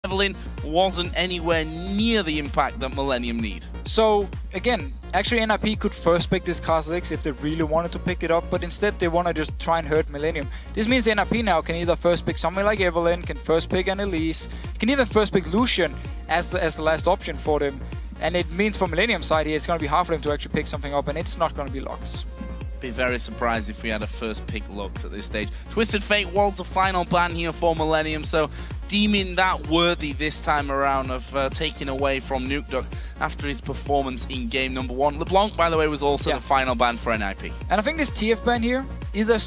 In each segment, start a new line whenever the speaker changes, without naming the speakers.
Evelyn wasn't anywhere near the impact that Millennium need.
So again, actually NIP could first pick this Kottenx if they really wanted to pick it up, but instead they want to just try and hurt Millennium. This means NIP now can either first pick something like Evelyn, can first pick an Elise, can even first pick Lucian as the last option for them. And it means for Millennium side here, it's going to be hard for them to actually pick something up, and it's not going to be Lux.
Be very surprised if we had a first pick Lux at this stage. Twisted Fate was the final ban here for Millennium, so deeming that worthy this time around of taking away from Nukeduck after his performance in game number 1. LeBlanc, by the way, was also the final ban for NIP.
And I think this TF ban here either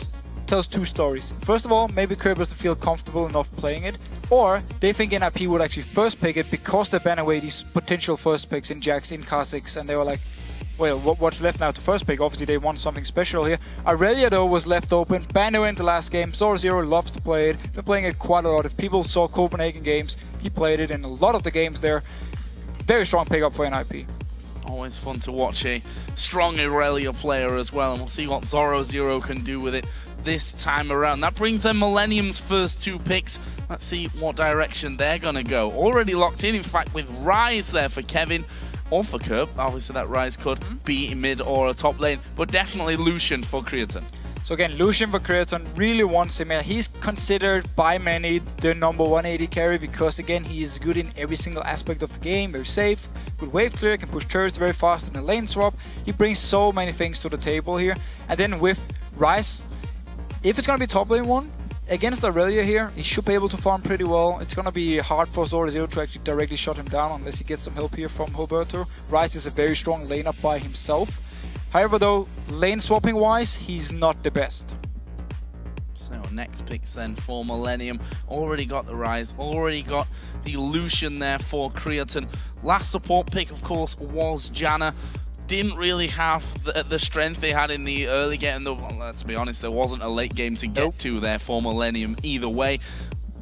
tells two stories. First of all, maybe Kerp doesn't feel comfortable enough playing it, or they think NIP would actually first pick it because they ban away these potential first picks in Jax, in Kottenx, and they were like, well, what's left now to first pick? Obviously, they want something special here. Aurelia, though, was left open. Banned away in the last game. ZoroZero loves to play it. Been playing it quite a lot. If people saw Copenhagen games, he played it in a lot of the games there. Very strong pickup for NIP.
Always fun to watch a strong Aurelia player as well, and we'll see what ZoroZero can do with it this time around. That brings them Millennium's first 2 picks. Let's see what direction they're going to go. Already locked in fact, with Rise there for Kevin. Or for Kerp, obviously that Rise could be in mid or a top lane, but definitely Lucian for Creaton.
So again, Lucian for Creaton really wants him. He's considered by many the number 180 carry because again, he is good in every single aspect of the game. Very safe, good wave clear, can push turrets very fast in the lane swap. He brings so many things to the table here. And then with Rise, if it's going to be top lane 1, against Aurelia here, he should be able to farm pretty well. It's going to be hard for ZoroZero to actually directly shut him down unless he gets some help here from Hulberto. Rise is a very strong lane up by himself. However though, lane swapping wise, he's not the best.
So next picks then for Millennium. Already got the Rise, already got the Lucian there for Creaton. Last support pick of course was Janna. Didn't really have the strength they had in the early game. Well, let's be honest, there wasn't a late game to get to there for Millennium either way.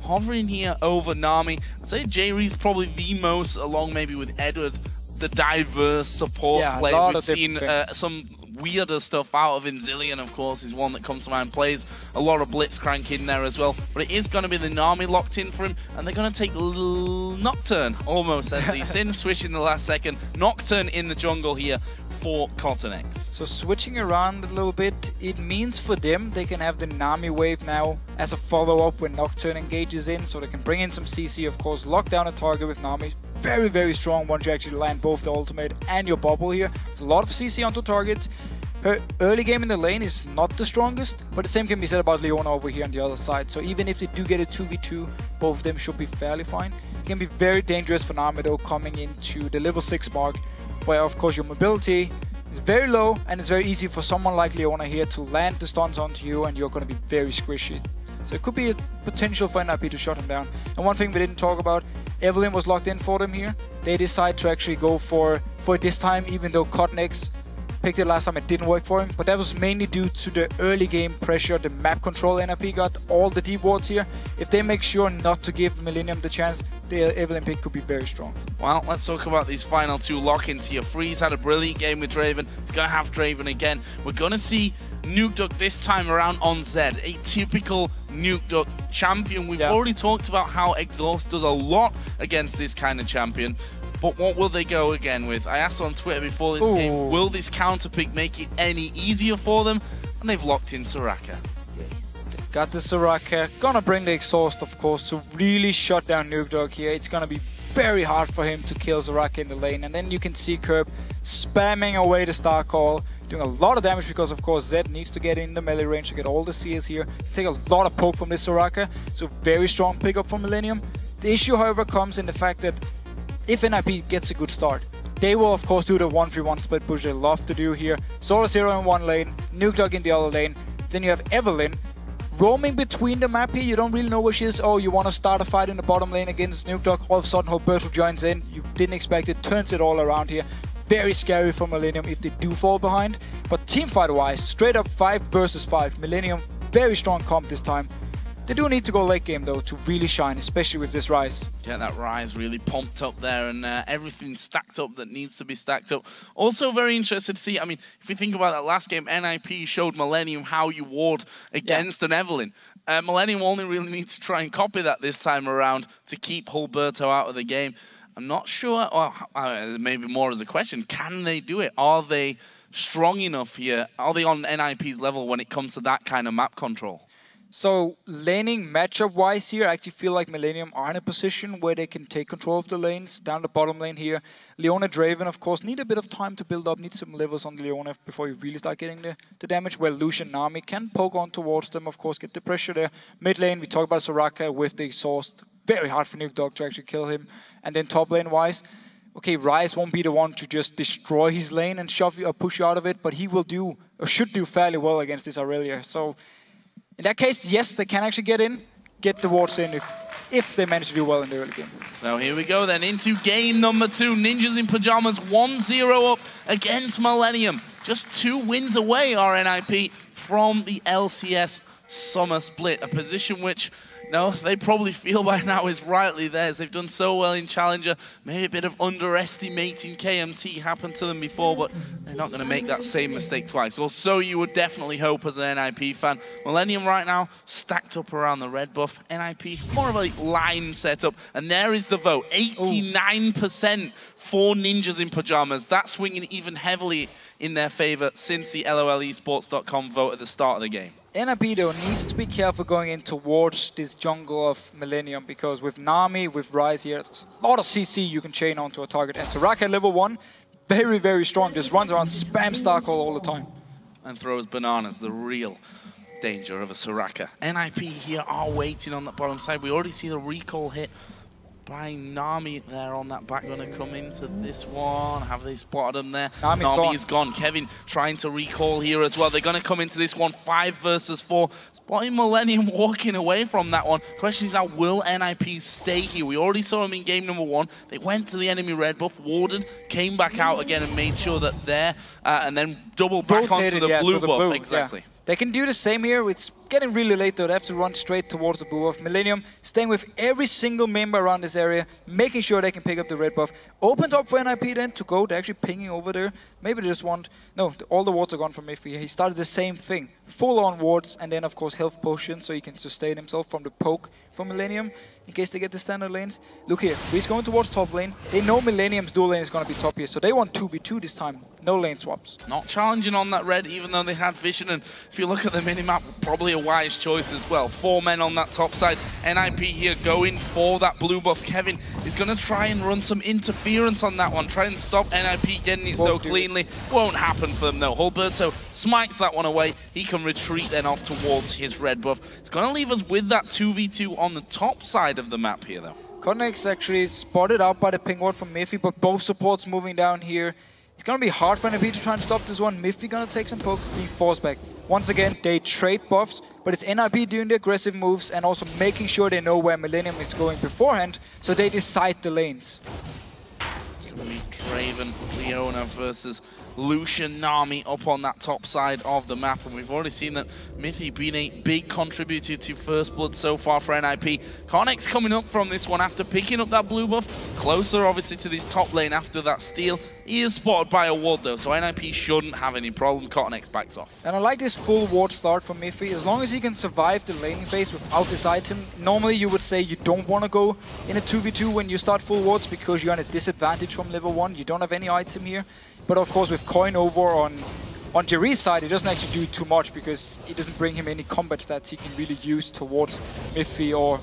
Hovering here over Nami, I'd say Jree's probably the most, along maybe with Edward, the diverse support player. We've seen some weirder stuff out of Inzillion, of course, is one that comes to mind. Plays a lot of Blitzcrank in there as well, but it is going to be the Nami locked in for him, and they're going to take Nocturne almost as the Sin switch in the last second. Nocturne in the jungle here for Kottenx.
So switching around a little bit, it means for them they can have the Nami wave now as a follow-up when Nocturne engages in, so they can bring in some CC, of course, lock down a target with Nami. Very, very strong once you actually land both the ultimate and your bubble here. It's a lot of CC onto targets. Her early game in the lane is not the strongest, but the same can be said about Leona over here on the other side. So even if they do get a 2v2, both of them should be fairly fine. It can be very dangerous for Nami though, coming into the level 6 mark, where of course your mobility is very low and it's very easy for someone like Leona here to land the stuns onto you and you're going to be very squishy. So it could be a potential for NIP to shut him down. And one thing we didn't talk about, Evelyn was locked in for them here. They decide to actually go for this time, even though Kottenx picked it last time, it didn't work for him. But that was mainly due to the early game pressure, the map control NIP got, all the deep wards here. If they make sure not to give Millennium the chance, the Evelyn pick could be very strong.
Well, let's talk about these final 2 lock-ins here. Freeze had a brilliant game with Draven. He's going to have Draven again. We're going to see Nukeduck this time around on Zed, a typical Nukeduck champion. We've already talked about how Exhaust does a lot against this kind of champion. But what will they go again with? I asked on Twitter before this game, will this counter pick make it any easier for them? And they've locked in Soraka.
Got the Soraka, gonna bring the Exhaust of course to really shut down Nukeduck here. It's gonna be very hard for him to kill Soraka in the lane, and then you can see Kerp spamming away the Star Call, doing a lot of damage because of course Zed needs to get in the melee range to get all the CS here. Take a lot of poke from this Soraka, so very strong pickup from Millennium. The issue however comes in the fact that if NIP gets a good start, they will of course do the 1v1 split push they love to do here. ZoroZero in one lane, Nukeduck in the other lane, then you have Evelyn roaming between the map here. You don't really know where she is. Oh, you want to start a fight in the bottom lane against Nukeduck. All of a sudden Hulberto joins in. You didn't expect it. Turns it all around here. Very scary for Millennium if they do fall behind. But teamfight wise, straight up 5 versus 5. Millennium, very strong comp this time. They do need to go late game though to really shine, especially with this Rise.
Get that Rise really pumped up there, and everything stacked up that needs to be stacked up. Also very interested to see, I mean, if you think about that last game, NIP showed Millennium how you ward against an Evelynn. Millennium only really needs to try and copy that this time around to keep Hulberto out of the game. I'm not sure, or maybe more as a question, can they do it? Are they strong enough here? Are they on NIP's level when it comes to that kind of map control?
So laning matchup-wise here, I actually feel like Millennium are in a position where they can take control of the lanes. Down the bottom lane here, Leona Draven, of course, need a bit of time to build up, need some levels on Leona before you really start getting the damage, where Lucian Nami can poke on towards them, of course, get the pressure there. Mid lane, we talk about Soraka with the exhaust. Very hard for Nukeduck to actually kill him. And then top lane-wise, okay, Rise won't be the one to just destroy his lane and shove you or push you out of it, but he will do, or should do fairly well against this Aurelia. So in that case, yes, they can actually get the wards in if they manage to do well in the early game.
So here we go then into game number 2. Ninjas in Pyjamas 1-0 up against Millennium. Just 2 wins away are NIP from the LCS summer split. A position which, no, they probably feel by now is rightly theirs. They've done so well in Challenger. Maybe a bit of underestimating KMT happened to them before, but they're not going to make that same mistake twice. Or so you would definitely hope as an NIP fan. Millennium right now stacked up around the red buff. NIP more of a line setup. And there is the vote. 89% for Ninjas in Pyjamas. That's swinging even heavily in their favor since the LOLesports.com vote at the start of the game.
NIP though needs to be careful going in towards this jungle of Millennium, because with Nami, with Rise here, there's a lot of CC you can chain onto a target. And Soraka level 1, very, very strong, just runs around, spam Starcall all the time.
And throws bananas, the real danger of a Soraka. NIP here are waiting on that bottom side. We already see the recall hit by Nami there on that back. Gonna come into this one. Have they spotted him there? Nami is gone. Kevin trying to recall here as well. They're gonna come into this one 5 versus 4. Spotting Millennium walking away from that one. Question is now, will NIP stay here? We already saw him in game number 1. They went to the enemy red buff, warded, came back out again and made sure that there, and then double back onto the blue buff. Exactly.
Yeah. They can do the same here. It's getting really late though. They have to run straight towards the blue buff. Millennium staying with every single member around this area, making sure they can pick up the red buff. Opens up for NIP then to go. They're actually pinging over there. Maybe they just want... No, all the wards are gone from Mithy. He started the same thing. Full on wards, and then of course health potion so he can sustain himself from the poke from Millennium in case they get the standard lanes. Look here, he's going towards top lane. They know Millennium's dual lane is going to be top here, so they want 2v2 this time. No lane swaps.
Not challenging on that red, even though they had vision, and if you look at the minimap, probably a wise choice as well. 4 men on that top side. NIP here going for that blue buff. Kevin is going to try and run some interference on that one, try and stop NIP getting it so cleanly. Won't happen for them though. Hulberto smites that one away. He can retreat then off towards his red buff. It's going to leave us with that 2v2 on the top side of the map here though.
Kottenx actually spotted out by the ping ward from Mithy, but both supports moving down here. It's going to be hard for NIP to try and stop this one. Mithy going to take some poke, being forced back. Once again, they trade buffs, but it's NIP doing the aggressive moves and also making sure they know where Millennium is going beforehand, so they decide the lanes.
It's going to be Draven, Leona versus Lucian Nami up on that top side of the map, and we've already seen that Mithy being a big contributor to First Blood so far for NIP. Kottenx coming up from this one after picking up that blue buff, closer obviously to this top lane after that steal. He is spotted by a ward though, so NIP shouldn't have any problem. Kottenx backs off.
And I like this full ward start from Mithy. As long as he can survive the laning phase without this item, normally you would say you don't want to go in a 2v2 when you start full wards because you're at a disadvantage from level 1. You don't have any item here. But of course with coin over on Jree's side, it doesn't actually do too much because it doesn't bring him any combat stats he can really use towards Mithy or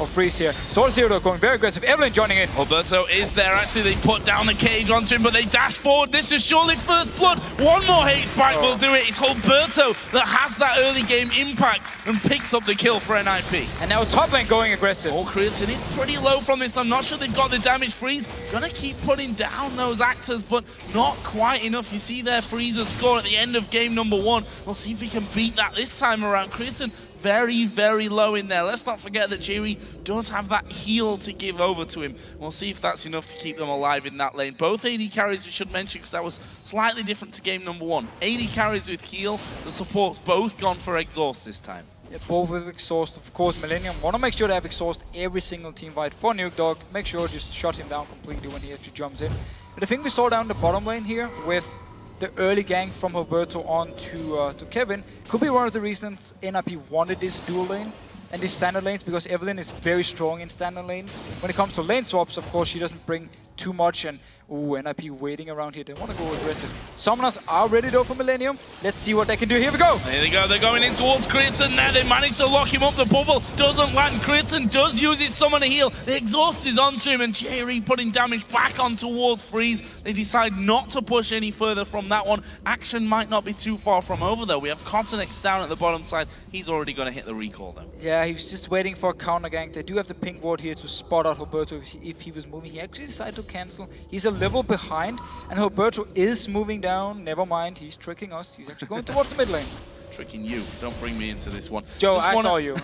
Freeze here. ZoroZero going very aggressive. Evelynn joining in.
Hulberto is there. Actually, they put down the cage onto him, but they dash forward. This is surely First Blood. One more hate spike will do it. It's Hulberto that has that early game impact and picks up the kill for NIP.
And now top lane going aggressive.
Oh, Creaton is pretty low from this. I'm not sure they've got the damage. Freeze gonna keep putting down those axes, but not quite enough. You see their Freezer score at the end of game number 1. We'll see if he can beat that this time around. Creaton very, very low in there. Let's not forget that Jree does have that heal to give over to him. We'll see if that's enough to keep them alive in that lane. Both AD carries we should mention because that was slightly different to game number 1. AD carries with heal. The support's both gone for exhaust this time.
Yeah, both with exhaust, of course. Millennium want to make sure they have exhaust every single team fight for Nukeduck. Make sure just shut him down completely when he actually jumps in. But I think we saw down the bottom lane here with the early gank from Hulberto on to Kevin could be one of the reasons NIP wanted this dual lane and these standard lanes, because Evelyn is very strong in standard lanes. When it comes to lane swaps, of course, she doesn't bring too much, and ooh, NIP waiting around here. They want to go aggressive. Summoners are ready though for Millennium. Let's see what they can do. Here we go.
There they go. They're going in towards Creaton now. They managed to lock him up. The bubble doesn't land. Creaton does use his summoner heal. The exhaust is onto him, and Jree putting damage back on towards Freeze. They decide not to push any further from that one. Action might not be too far from over though. We have Kottenx down at the bottom side. He's already going to hit the recall though.
Yeah, he was just waiting for a counter gank. They do have the pink ward here to spot out Hulberto if he was moving. He actually decided to cancel. He's a level behind, and Hulberto is moving down. Never mind, he's tricking us. He's actually going towards the mid lane.
Tricking you. Don't bring me into this one.
Joe, I saw you.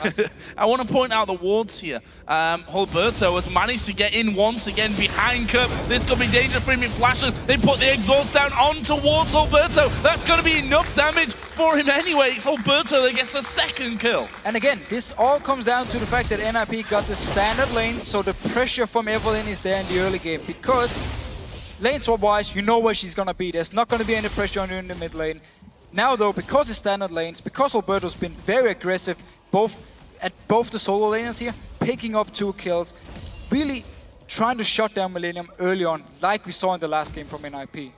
I want to point out the wards here. Hulberto has managed to get in once again behind Kerp. This could be danger for him in flashes. They put the exhaust down on towards Hulberto. That's going to be enough damage for him anyway. It's Hulberto that gets a second kill.
And again, this all comes down to the fact that NIP got the standard lane, so the pressure from Evelyn is there in the early game, because lane swap wise, you know where she's going to be. There's not going to be any pressure on her in the mid lane. Now though, because it's standard lanes, because Hulberto's been very aggressive at both the solo laners here, picking up 2 kills, really trying to shut down Millennium early on, like we saw in the last game from NIP.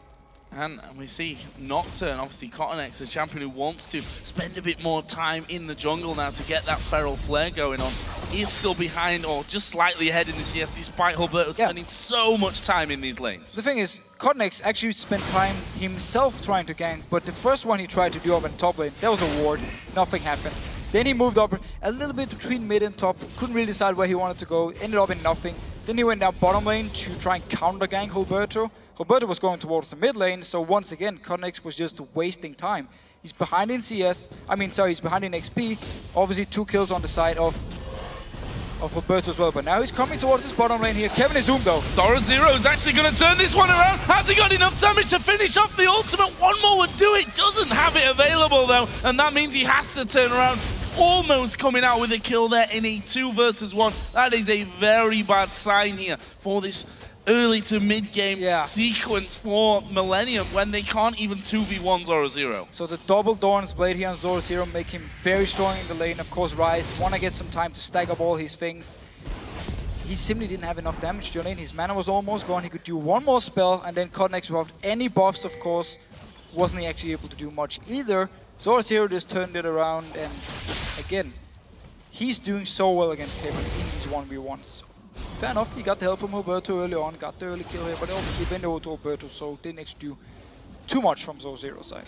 And we see Nocturne, obviously Kottenx, a champion who wants to spend a bit more time in the jungle now to get that feral flare going on. He is still behind or just slightly ahead in the CS, despite Hulberto spending so much time in these lanes.
The thing is, Kottenx actually spent time himself trying to gank, but the first one he tried to do up in top lane, that was a ward, nothing happened. Then he moved up a little bit between mid and top, couldn't really decide where he wanted to go, ended up in nothing. Then he went down bottom lane to try and counter gank Hulberto. Hulberto was going towards the mid lane, so once again, Kottenx was just wasting time. He's behind in CS, he's behind in XP. Obviously 2 kills on the side of Hulberto as well, but now he's coming towards this bottom lane here. Kevin is zoomed though.
ZoroZero is actually going to turn this one around. Has he got enough damage to finish off the ultimate? One more would do it. Doesn't have it available though, and that means he has to turn around. Almost coming out with a kill there in a 2 versus 1. That is a very bad sign here for this early to mid-game sequence for Millennium when they can't even 2v1 ZoroZero.
So the double Dawn's Blade here on ZoroZero make him very strong in the lane. Of course, Rise want to get some time to stack up all his things. He simply didn't have enough damage to lane. His mana was almost gone. He could do one more spell, and then Kottenx without any buffs, of course, wasn't he actually able to do much either. ZoroZero just turned it around, and again, he's doing so well against Kevin in these 1v1s. Fair enough, he got the help from Hulberto early on, got the early kill here, but he went over to Hulberto, so didn't actually do too much from ZoroZero's side.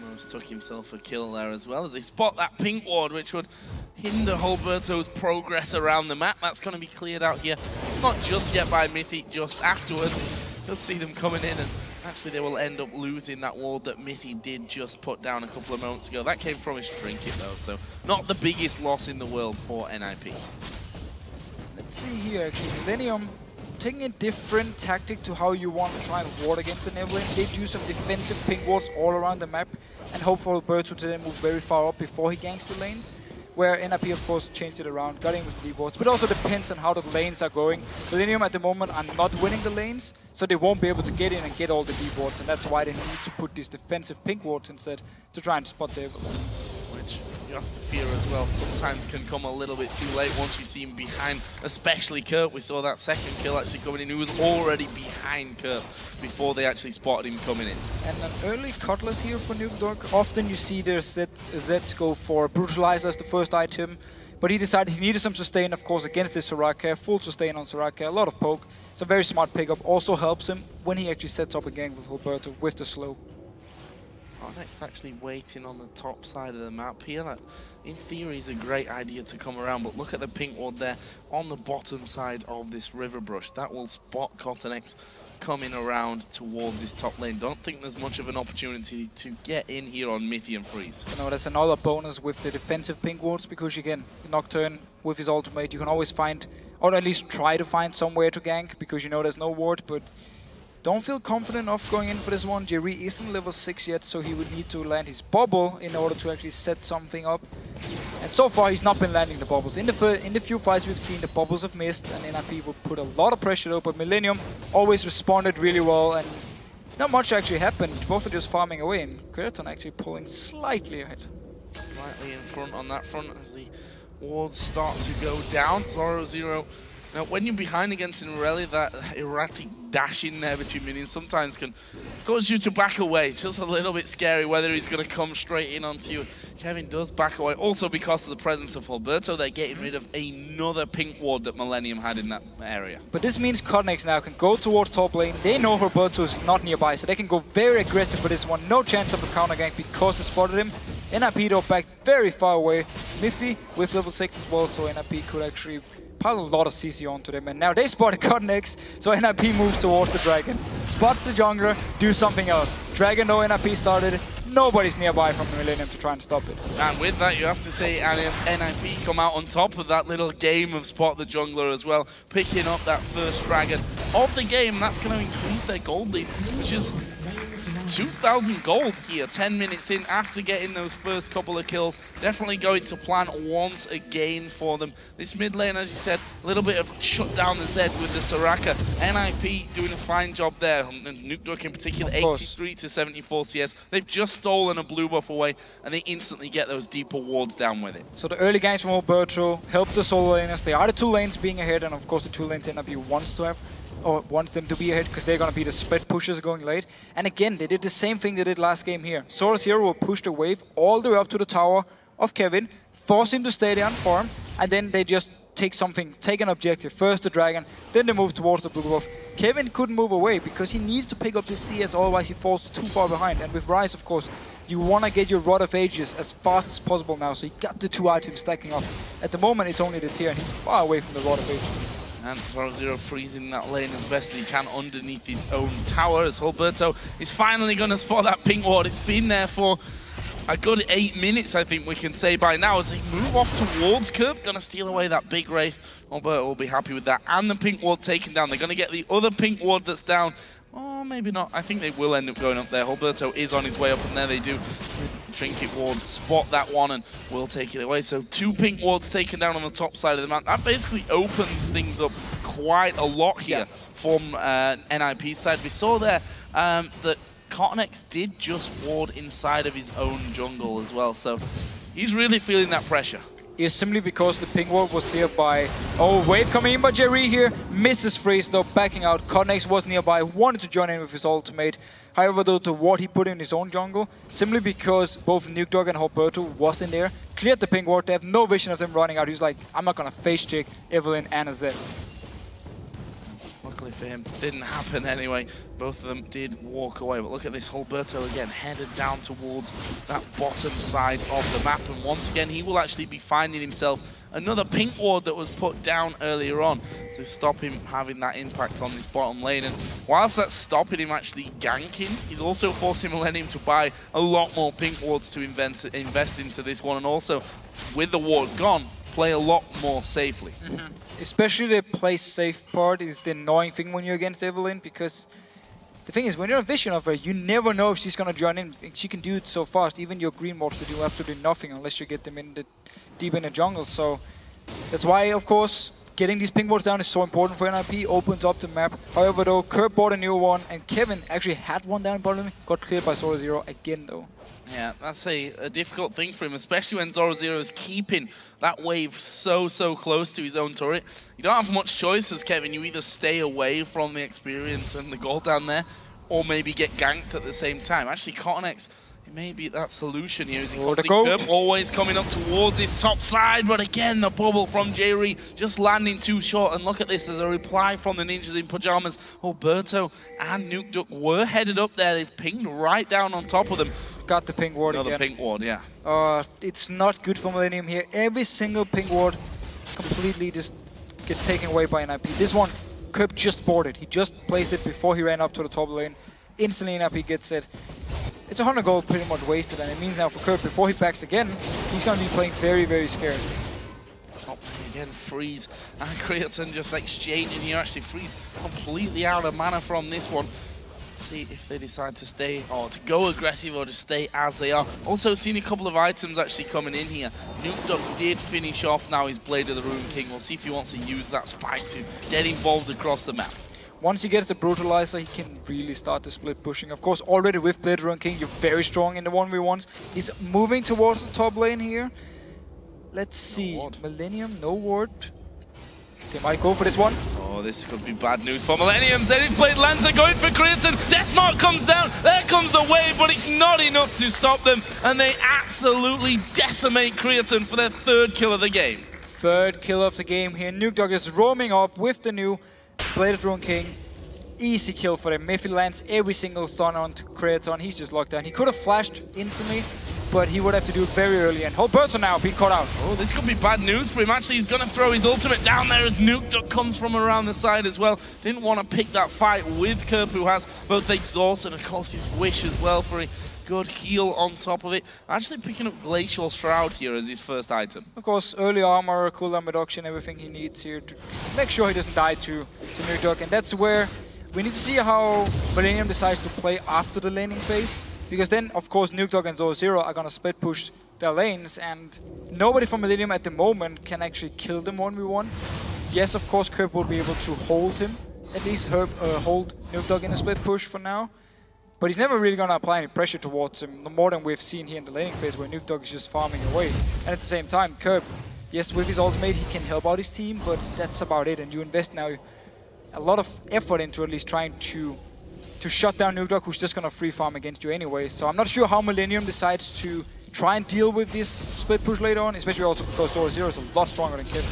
Almost took himself a kill there as well, as they spot that pink ward, which would hinder Hulberto's progress around the map. That's going to be cleared out here. Not just yet by Mithy, just afterwards. You'll see them coming in, and actually they will end up losing that ward that Mithy did just put down a couple of moments ago. That came from his trinket though, so not the biggest loss in the world for NIP.
Let's see here, actually. Millennium taking a different tactic to how you want to try and ward against the Evelyn. They do some defensive pink wards all around the map and hope for Hulberto to then move very far up before he ganks the lanes. Where NIP, of course, changed it around, got in with the D-wards, but also depends on how the lanes are going. Millennium at the moment are not winning the lanes, so they won't be able to get in and get all the D-wards, and that's why they need to put these defensive pink wards instead to try and spot the Evelyn.
Which you have to fear as well, sometimes can come a little bit too late once you see him behind, especially Kerp. We saw that second kill actually coming in, who was already behind Kerp before they actually spotted him coming in. And
an early Cutlass here for Nukeduck. Often you see their Zeds go for Brutalizer as the first item, but he decided he needed some sustain, of course, against this Soraka. Full sustain on Soraka, a lot of poke. It's a very smart pickup, also helps him when he actually sets up a gang with Hulberto with the slow.
Kottenx actually waiting on the top side of the map here. That, in theory, is a great idea to come around, but look at the pink ward there on the bottom side of this river brush. That will spot Kottenx coming around towards his top lane. Don't think there's much of an opportunity to get in here on Mithy and Freeze.
No, that's another bonus with the defensive pink wards, because again, Nocturne with his ultimate, you can always find, or at least try to find somewhere to gank, because you know there's no ward, but don't feel confident of going in for this one. Jree isn't level 6 yet, so he would need to land his bubble in order to actually set something up. And so far, he's not been landing the bubbles. In the few fights we've seen, the bubbles have missed, and NIP would put a lot of pressure though, but Millennium always responded really well, and not much actually happened. Both are just farming away, and Creaton actually pulling slightly ahead.
Slightly in front on that front as the wards start to go down. ZoroZero. Now, when you're behind against an Irelia, that erratic dash in there between minions sometimes can cause you to back away. Just a little bit scary whether he's going to come straight in onto you. Kevin does back away. Also, because of the presence of Hulberto, they're getting rid of another pink ward that Millennium had in that area.
But this means Kottenx now can go towards top lane. They know Hulberto is not nearby, so they can go very aggressive for this one. No chance of a counter gank because they spotted him. NIP though back very far away. Mithy with level 6 as well, so NIP could actually pile a lot of CC onto them, and now they spotted Kottenx, so NIP moves towards the Dragon. Spot the jungler, do something else. Dragon though NIP started, nobody's nearby from Millennium to try and stop it.
And with that, you have to say NIP come out on top of that little game of spot the jungler as well, picking up that first Dragon of the game. That's going to increase their gold lead, which is 2,000 gold here, 10 minutes in after getting those first couple of kills. Definitely going to plan once again for them. This mid lane, as you said, a little bit of shut down the Zed with the Soraka. NIP doing a fine job there, and Nukeduck in particular, 83 to 74 CS. They've just stolen a blue buff away, and they instantly get those deeper wards down with it.
So the early games from Hulberto help the solo laners. They are the 2 lanes being ahead, and of course the 2 lanes NIP wants to have, or wants them to be ahead, because they're going to be the split pushers going late. And again, they did the same thing they did last game here. ZoroZero will push the wave all the way up to the tower of Kevin, force him to stay there and farm, and then they just take an objective. First the Dragon, then they move towards the blue buff. Kevin couldn't move away because he needs to pick up this CS, otherwise he falls too far behind. And with Ryze, of course, you want to get your Rod of Ages as fast as possible now, so you got the 2 items stacking up. At the moment, it's only the tier, and he's far away from the Rod of Ages.
And ZoroZero freezing that lane as best he can underneath his own tower as Hulberto is finally going to spot that pink ward. It's been there for a good 8 minutes, I think we can say by now, as they move off towards Kerp. Going to steal away that big Wraith. Hulberto will be happy with that. And the pink ward taken down. They're going to get the other pink ward that's down. Oh, maybe not. I think they will end up going up there. Hulberto is on his way up, and there they do. Trinket ward, spot that one, and will take it away. So 2 pink wards taken down on the top side of the map. That basically opens things up quite a lot here from NIP's side. We saw there that Kottenx did just ward inside of his own jungle as well. So he's really feeling that pressure.
Is simply because the pink ward was cleared by... Oh, wave coming in by Jree here. Misses freeze though, backing out. Kottenx was nearby, wanted to join in with his ultimate. However, though, the ward he put in his own jungle, simply because both Nukeduck and Hulberto was in there, cleared the pink ward. They have no vision of them running out. He's like, I'm not gonna face check Evelynn and a Zed.
Luckily for him, didn't happen anyway. Both of them did walk away. But look at this, Hulberto again, headed down towards that bottom side of the map. And once again, he will actually be finding himself another pink ward that was put down earlier on to stop him having that impact on this bottom lane. And whilst that's stopping him actually ganking, he's also forcing Millennium to buy a lot more pink wards to invest into this one. And also, with the ward gone, play a lot more safely.
Especially the play safe part is the annoying thing when you're against Evelynn, because the thing is, when you're in vision of her, you never know if she's going to join in. She can do it so fast. Even your green wards to do absolutely nothing unless you get them in the deep in the jungle. So that's why, of course, getting these pink wards down is so important for NIP. Opens up the map. However, though, Kerp bought a new one, and Kevin actually had one down in bottom. Got cleared by ZoroZero again, though.
Yeah, that's a difficult thing for him, especially when ZoroZero is keeping that wave so close to his own turret. You don't have much choice as Kevin. You either stay away from the experience and the gold down there, or maybe get ganked at the same time. Actually, Kottenx, it may be that solution here. As he Kerp always coming up towards his top side, but again, the bubble from Jree just landing too short. And look at this, as a reply from the ninjas in Pyjamas. Hulberto and Nukeduck were headed up there. They've pinged right down on top of them.
Got the pink ward again.
Another pink ward, yeah.
It's not good for Millennium here. Every single pink ward completely just gets taken away by NIP. This one, Kerp just bought it. He just placed it before he ran up to the top lane. Instantly NIP gets it. It's 100 gold pretty much wasted, and it means now for Kerp, before he backs again, he's going to be playing very scared.
Top again, Freeze and Creaton just exchanging here. Actually, Freeze completely out of mana from this one. See if they decide to stay or to go aggressive or to stay as they are. Also seen a couple of items actually coming in here. Nukeduck did finish off now his Blade of the Rune King. We'll see if he wants to use that spike to get involved across the map.
Once he gets the Brutalizer, he can really start to split pushing. Of course, already with Blade of the Rune King, you're very strong in the 1v1s. He's moving towards the top lane here. Let's see. Millennium, no ward. They might go for this one.
Oh, this could be bad news for Millennium. Zenith Blade lands are going for Creaton. Deathmark comes down. There comes the wave, but it's not enough to stop them. And they absolutely decimate Creaton for their third kill of the game.
Third kill of the game here. Nukeduck is roaming up with the new Blade of the Rune King. Easy kill for them. Mithy lands every single stun onto Creaton. He's just locked down. He could have flashed instantly, but he would have to do it very early. And Hulberto now being caught out.
Oh, this could be bad news for him. Actually, he's going to throw his ultimate down there as Nukeduck comes from around the side as well. Didn't want to pick that fight with Kerp, who has both exhaust and, of course, his wish as well for a good heal on top of it. Actually picking up Glacial Shroud here as his first item.
Of course, early armor, cooldown reduction, everything he needs here to make sure he doesn't die to Nukeduck. And that's where we need to see how Millennium decides to play after the laning phase. Because then, of course, Nukeduck and ZoroZero are going to split push their lanes, and nobody from Millennium at the moment can actually kill them 1v1. Yes, of course, Kerp will be able to hold him, at least hold Nukeduck in a split push for now. But he's never really going to apply any pressure towards him, no more than we've seen here in the laning phase, where Nukeduck is just farming away. And at the same time, Kerp, yes, with his ultimate, he can help out his team, but that's about it. And you invest now a lot of effort into at least trying to shut down Nukeduck, who's just going to free farm against you anyway. So I'm not sure how Millennium decides to try and deal with this split push later on, especially also because ZoroZero is a lot stronger than Kevin.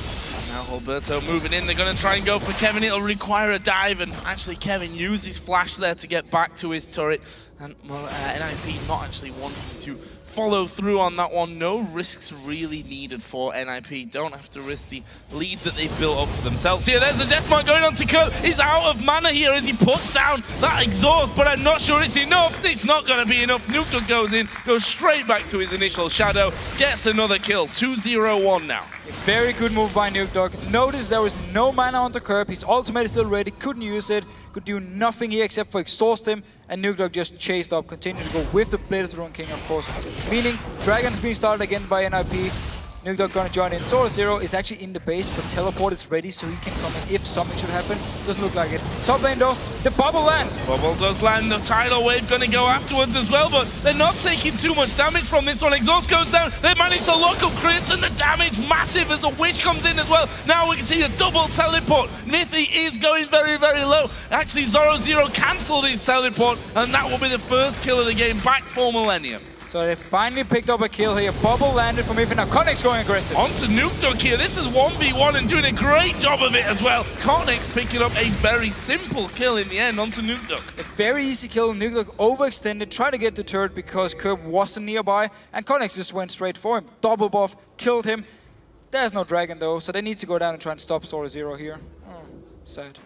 Now Hulberto moving in, they're going to try and go for Kevin. It'll require a dive, and actually Kevin used his flash there to get back to his turret. And well, NIP not actually wanting to follow through on that one. No risks really needed for NIP. Don't have to risk the lead that they've built up for themselves. Here, there's a Deathmark going on to Kerp. He's out of mana here as he puts down that exhaust, but I'm not sure it's enough. It's not going to be enough. Nukeduck goes in, goes straight back to his initial shadow, gets another kill. 2-0-1 now.
A very good move by Nukeduck. Notice there was no mana onto Kerp. His ultimate is still ready, couldn't use it, could do nothing here except for exhaust him, and Nukeduck just chased up, continued to go with the Blade of the Rune King, of course. Meaning, Dragon's being started again by NIP. Nukeduck gonna join in. ZoroZero is actually in the base, but teleport is ready so he can come in if something should happen. Doesn't look like it. Top lane though, the bubble lands.
Bubble does land. The tidal wave gonna go afterwards as well, but they're not taking too much damage from this one. Exhaust goes down. They manage to lock up Creaton. The damage massive as a wish comes in as well. Now we can see a double teleport. Mithy is going very, very low. Actually, ZoroZero cancelled his teleport, and that will be the first kill of the game back for Millennium.
So they finally picked up a kill here. Bubble landed from Mithy. Now Kottenx going aggressive.
Onto Nukeduck here. This is 1v1 and doing a great job of it as well. Kottenx picking up a very simple kill in the end onto Nukeduck.
A very easy kill. Nukeduck overextended, tried to get the turret because Kerp wasn't nearby, and Kottenx just went straight for him. Double buff, killed him. There's no dragon though, so they need to go down and try and stop ZoroZero here. Oh, sad.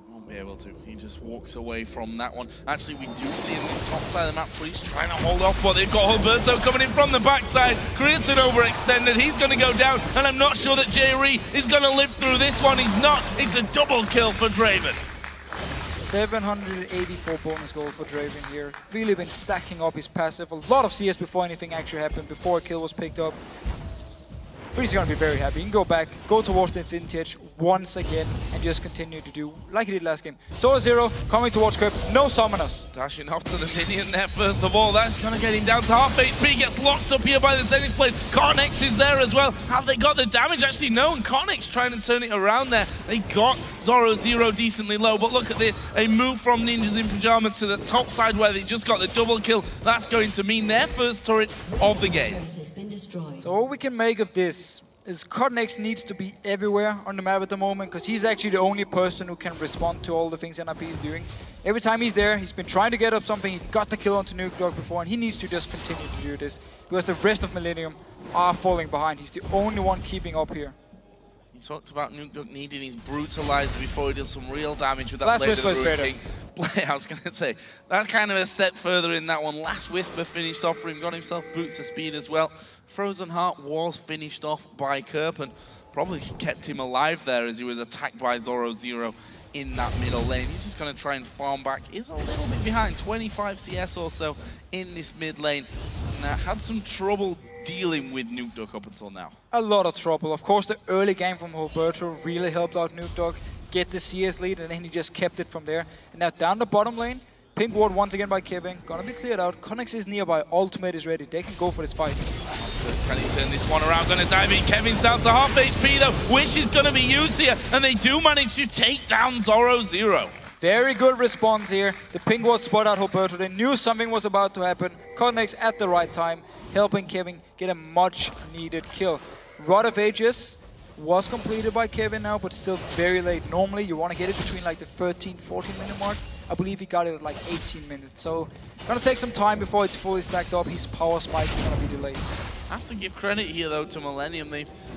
Won't be able to. He just walks away from that one. Actually, we do see in this top side of the map, Freeze trying to hold off, but they've got Hulberto coming in from the backside. Creaton overextended. He's going to go down, and I'm not sure that Jree is going to live through this one. He's not. It's a double kill for Draven.
784 bonus gold for Draven here. Really been stacking up his passive. A lot of CS before anything actually happened, before a kill was picked up. Freeze is going to be very happy. He can go back, go towards the Infinity Edge once again, and just continue to do like he did last game. ZoroZero coming towards Kerp, no summoners.
Dashing up to the minion there first of all. That's going to get him down to half HP. Gets locked up here by the Zenith Blade. Kottenx is there as well. Have they got the damage? Actually, no. And Kottenx trying to turn it around there. They got ZoroZero decently low. But look at this. A move from Ninjas in Pyjamas to the top side where they just got the double kill. That's going to mean their first turret of the game.
So all we can make of this is Kottenx needs to be everywhere on the map at the moment, because he's actually the only person who can respond to all the things NIP is doing. Every time he's there, he's been trying to get up something. He got the kill onto Nukeduck before, and he needs to just continue to do this, because the rest of Millennium are falling behind. He's the only one keeping up here.
You talked about Nukeduck needing his Brutalizer before he does some real damage with that Blade of the Rune King. I was going to say, that's kind of a step further in that one. Last Whisper finished off for him, got himself boots of speed as well. Frozen Heart was finished off by Kerp, and probably kept him alive there as he was attacked by ZoroZero in that middle lane. He's just going to try and farm back. He's a little bit behind, 25 CS or so in this mid lane. And had some trouble dealing with Nukeduck up until now.
A lot of trouble. Of course, the early game from Hulberto really helped out Nukeduck get the CS lead, and then he just kept it from there. And now down the bottom lane, pink ward once again by Kevin. Gonna be cleared out. Kottenx is nearby. Ultimate is ready. They can go for this fight.
Can he turn this one around? Gonna dive in. Kevin's down to half HP though. Wish is gonna be used here, and they do manage to take down ZoroZero.
Very good response here. The pink ward spot out Hulberto. They knew something was about to happen. Kottenx at the right time, helping Kevin get a much needed kill. Rod of Ages was completed by Kevin now, but still very late. Normally you want to get it between like the 13-14 minute mark. I believe he got it at like 18 minutes. So gonna take some time before it's fully stacked up. His power spike is gonna be delayed.
I have to give credit here though to Millennium.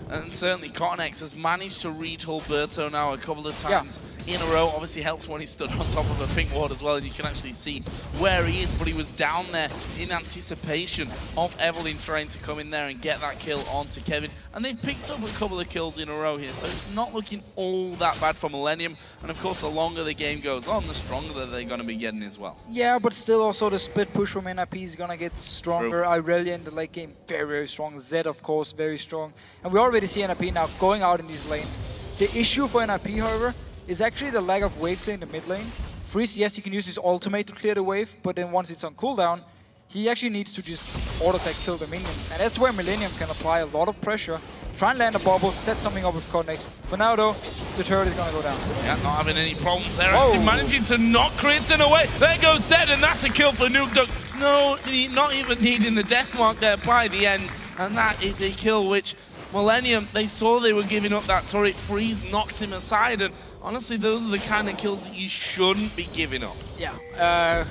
And certainly Kottenx has managed to read Hulberto now a couple of times in a row. Obviously helps when he stood on top of a pink ward as well, and you can actually see where he is, but he was down there in anticipation of Evelyn trying to come in there and get that kill onto Kevin. And they've picked up a couple of kills in a row here, so it's not looking all that bad for Millennium. And of course, the longer the game goes on, the stronger they're going to be getting as well.
Yeah, but still also the split push from NIP is going to get stronger.
True.
Irelia in the late game, very, very strong. Zed, of course, very strong. And we already see NIP now going out in these lanes. The issue for NIP, however, is actually the lack of wave clear in the mid lane. Freeze, yes, he can use his ultimate to clear the wave, but then once it's on cooldown, he actually needs to just auto-attack kill the minions. And that's where Millennium can apply a lot of pressure, try and land a bubble, set something up with Kottenx. For now though, the turret is going to go down.
Yeah, not having any problems there. Actually managing to knock Creaton away. There goes Zed, and that's a kill for Nukeduck. No, not even needing the death mark there by the end. And that is a kill which Millennium, they saw they were giving up that turret. Freeze knocks him aside, and honestly, those are the kind of kills that you shouldn't be giving up.
Yeah.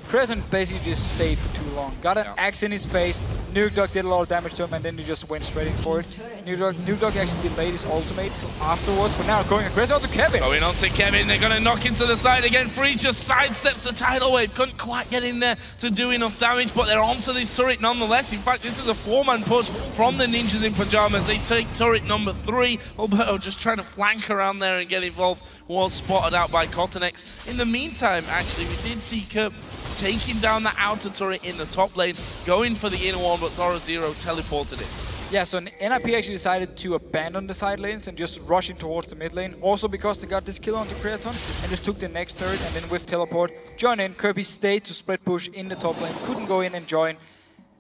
Creaton basically just stayed for too long. Got an axe in his face. Nukeduck did a lot of damage to him, and then he just went straight in for it. Nukeduck actually delayed his ultimate afterwards, but now going aggressive onto Kevin.
Going on to Kevin, they're going to knock him to the side again. Freeze just sidesteps a tidal wave. Couldn't quite get in there to do enough damage, but they're onto this turret nonetheless. In fact, this is a 4-man push from the Ninjas in Pyjamas. They take turret number 3. Hulberto just trying to flank around there and get involved. Was spotted out by Kottenx. In the meantime, actually, we did see Kerp taking down the outer turret in the top lane, going for the inner one, but ZoroZero teleported it.
Yeah, so NIP actually decided to abandon the side lanes and just rush in towards the mid lane. Also because they got this kill onto Creaton and just took the next turret, and then with teleport, join in. Kirby stayed to split push in the top lane, couldn't go in and join.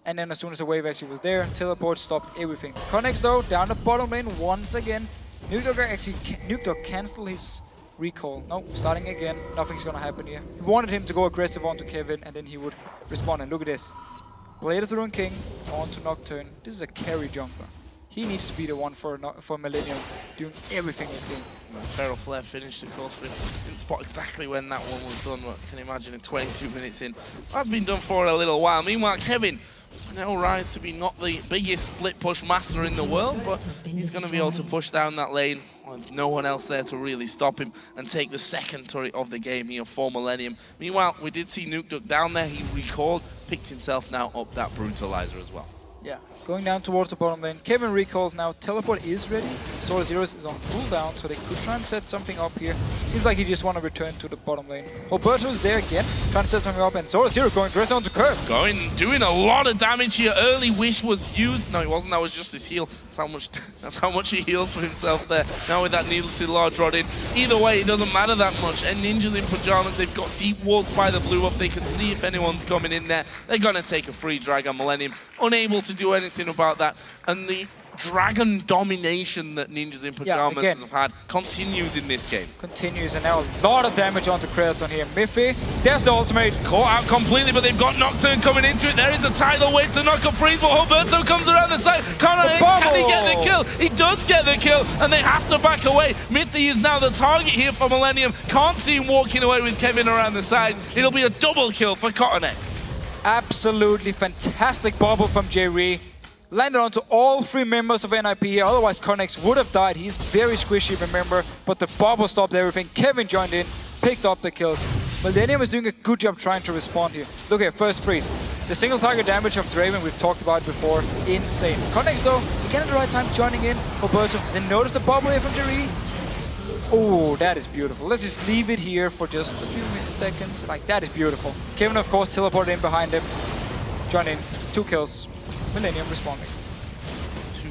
And then as soon as the wave actually was there, teleport stopped everything. Kottenx though, down the bottom lane once again. Nukeduck canceled his recall. No, starting again. Nothing's gonna happen here. He wanted him to go aggressive onto Kevin, and then he would respond. And look at this. Blade of the Rune King onto Nocturne. This is a carry jungler. He needs to be the one for Millennium, doing everything this game.
Feral Flare finished the course for him. Didn't spot exactly when that one was done, but can you imagine in 22 minutes in. That's been done for a little while. Meanwhile, Kevin now rise to be not the biggest split push master in the world, but he's going to be able to push down that lane with no one else there to really stop him and take the second turret of the game here for Millennium. Meanwhile, we did see Nukeduck down there. He recalled, picked himself now up that brutalizer as well.
Yeah, going down towards the bottom lane. Kevin recalls now. Teleport is ready. ZoroZero is on cooldown, so they could try and set something up here. Seems like he just want to return to the bottom lane. Hulberto's there again, trying to set something up, and ZoroZero going aggressive onto Kerp.
Doing a lot of damage here. Early wish was used. No, it wasn't. That was just his heal. That's how much he heals for himself there. Now with that needlessly large rod in. Either way, it doesn't matter that much. And Ninjas in Pyjamas, they've got deep wards by the blue buff. They can see if anyone's coming in there. They're going to take a free drag on Millennium. Unable to do anything about that. And the dragon domination that Ninjas in Pyjamas have had continues in this game.
Continues, and now a lot of damage onto Creaton here. Mithy, there's the ultimate.
Caught out completely, but they've got Nocturne coming into it. There is a tidal wave to knock up Freeze, but Hulberto comes around the side. Can he get the kill? He does get the kill, and they have to back away. Mithy is now the target here for Millennium. Can't see him walking away with Kevin around the side. It'll be a double kill for Kottenx.
Absolutely fantastic bubble from Jree. Landed onto all 3 members of NIP here, otherwise Kottenx would have died. He's very squishy, remember, but the bubble stopped everything. Kevin joined in, picked up the kills. Millennium is doing a good job trying to respond here. Look here, first freeze. The single target damage of Draven we've talked about before, insane. Kottenx though, again at the right time, joining in. Hulberto, then notice the bubble here from Jree. Oh, that is beautiful. Let's just leave it here for just a few seconds. Like, that is beautiful. Kevin, of course, teleported in behind him. Join in. 2 kills. Millennium responding.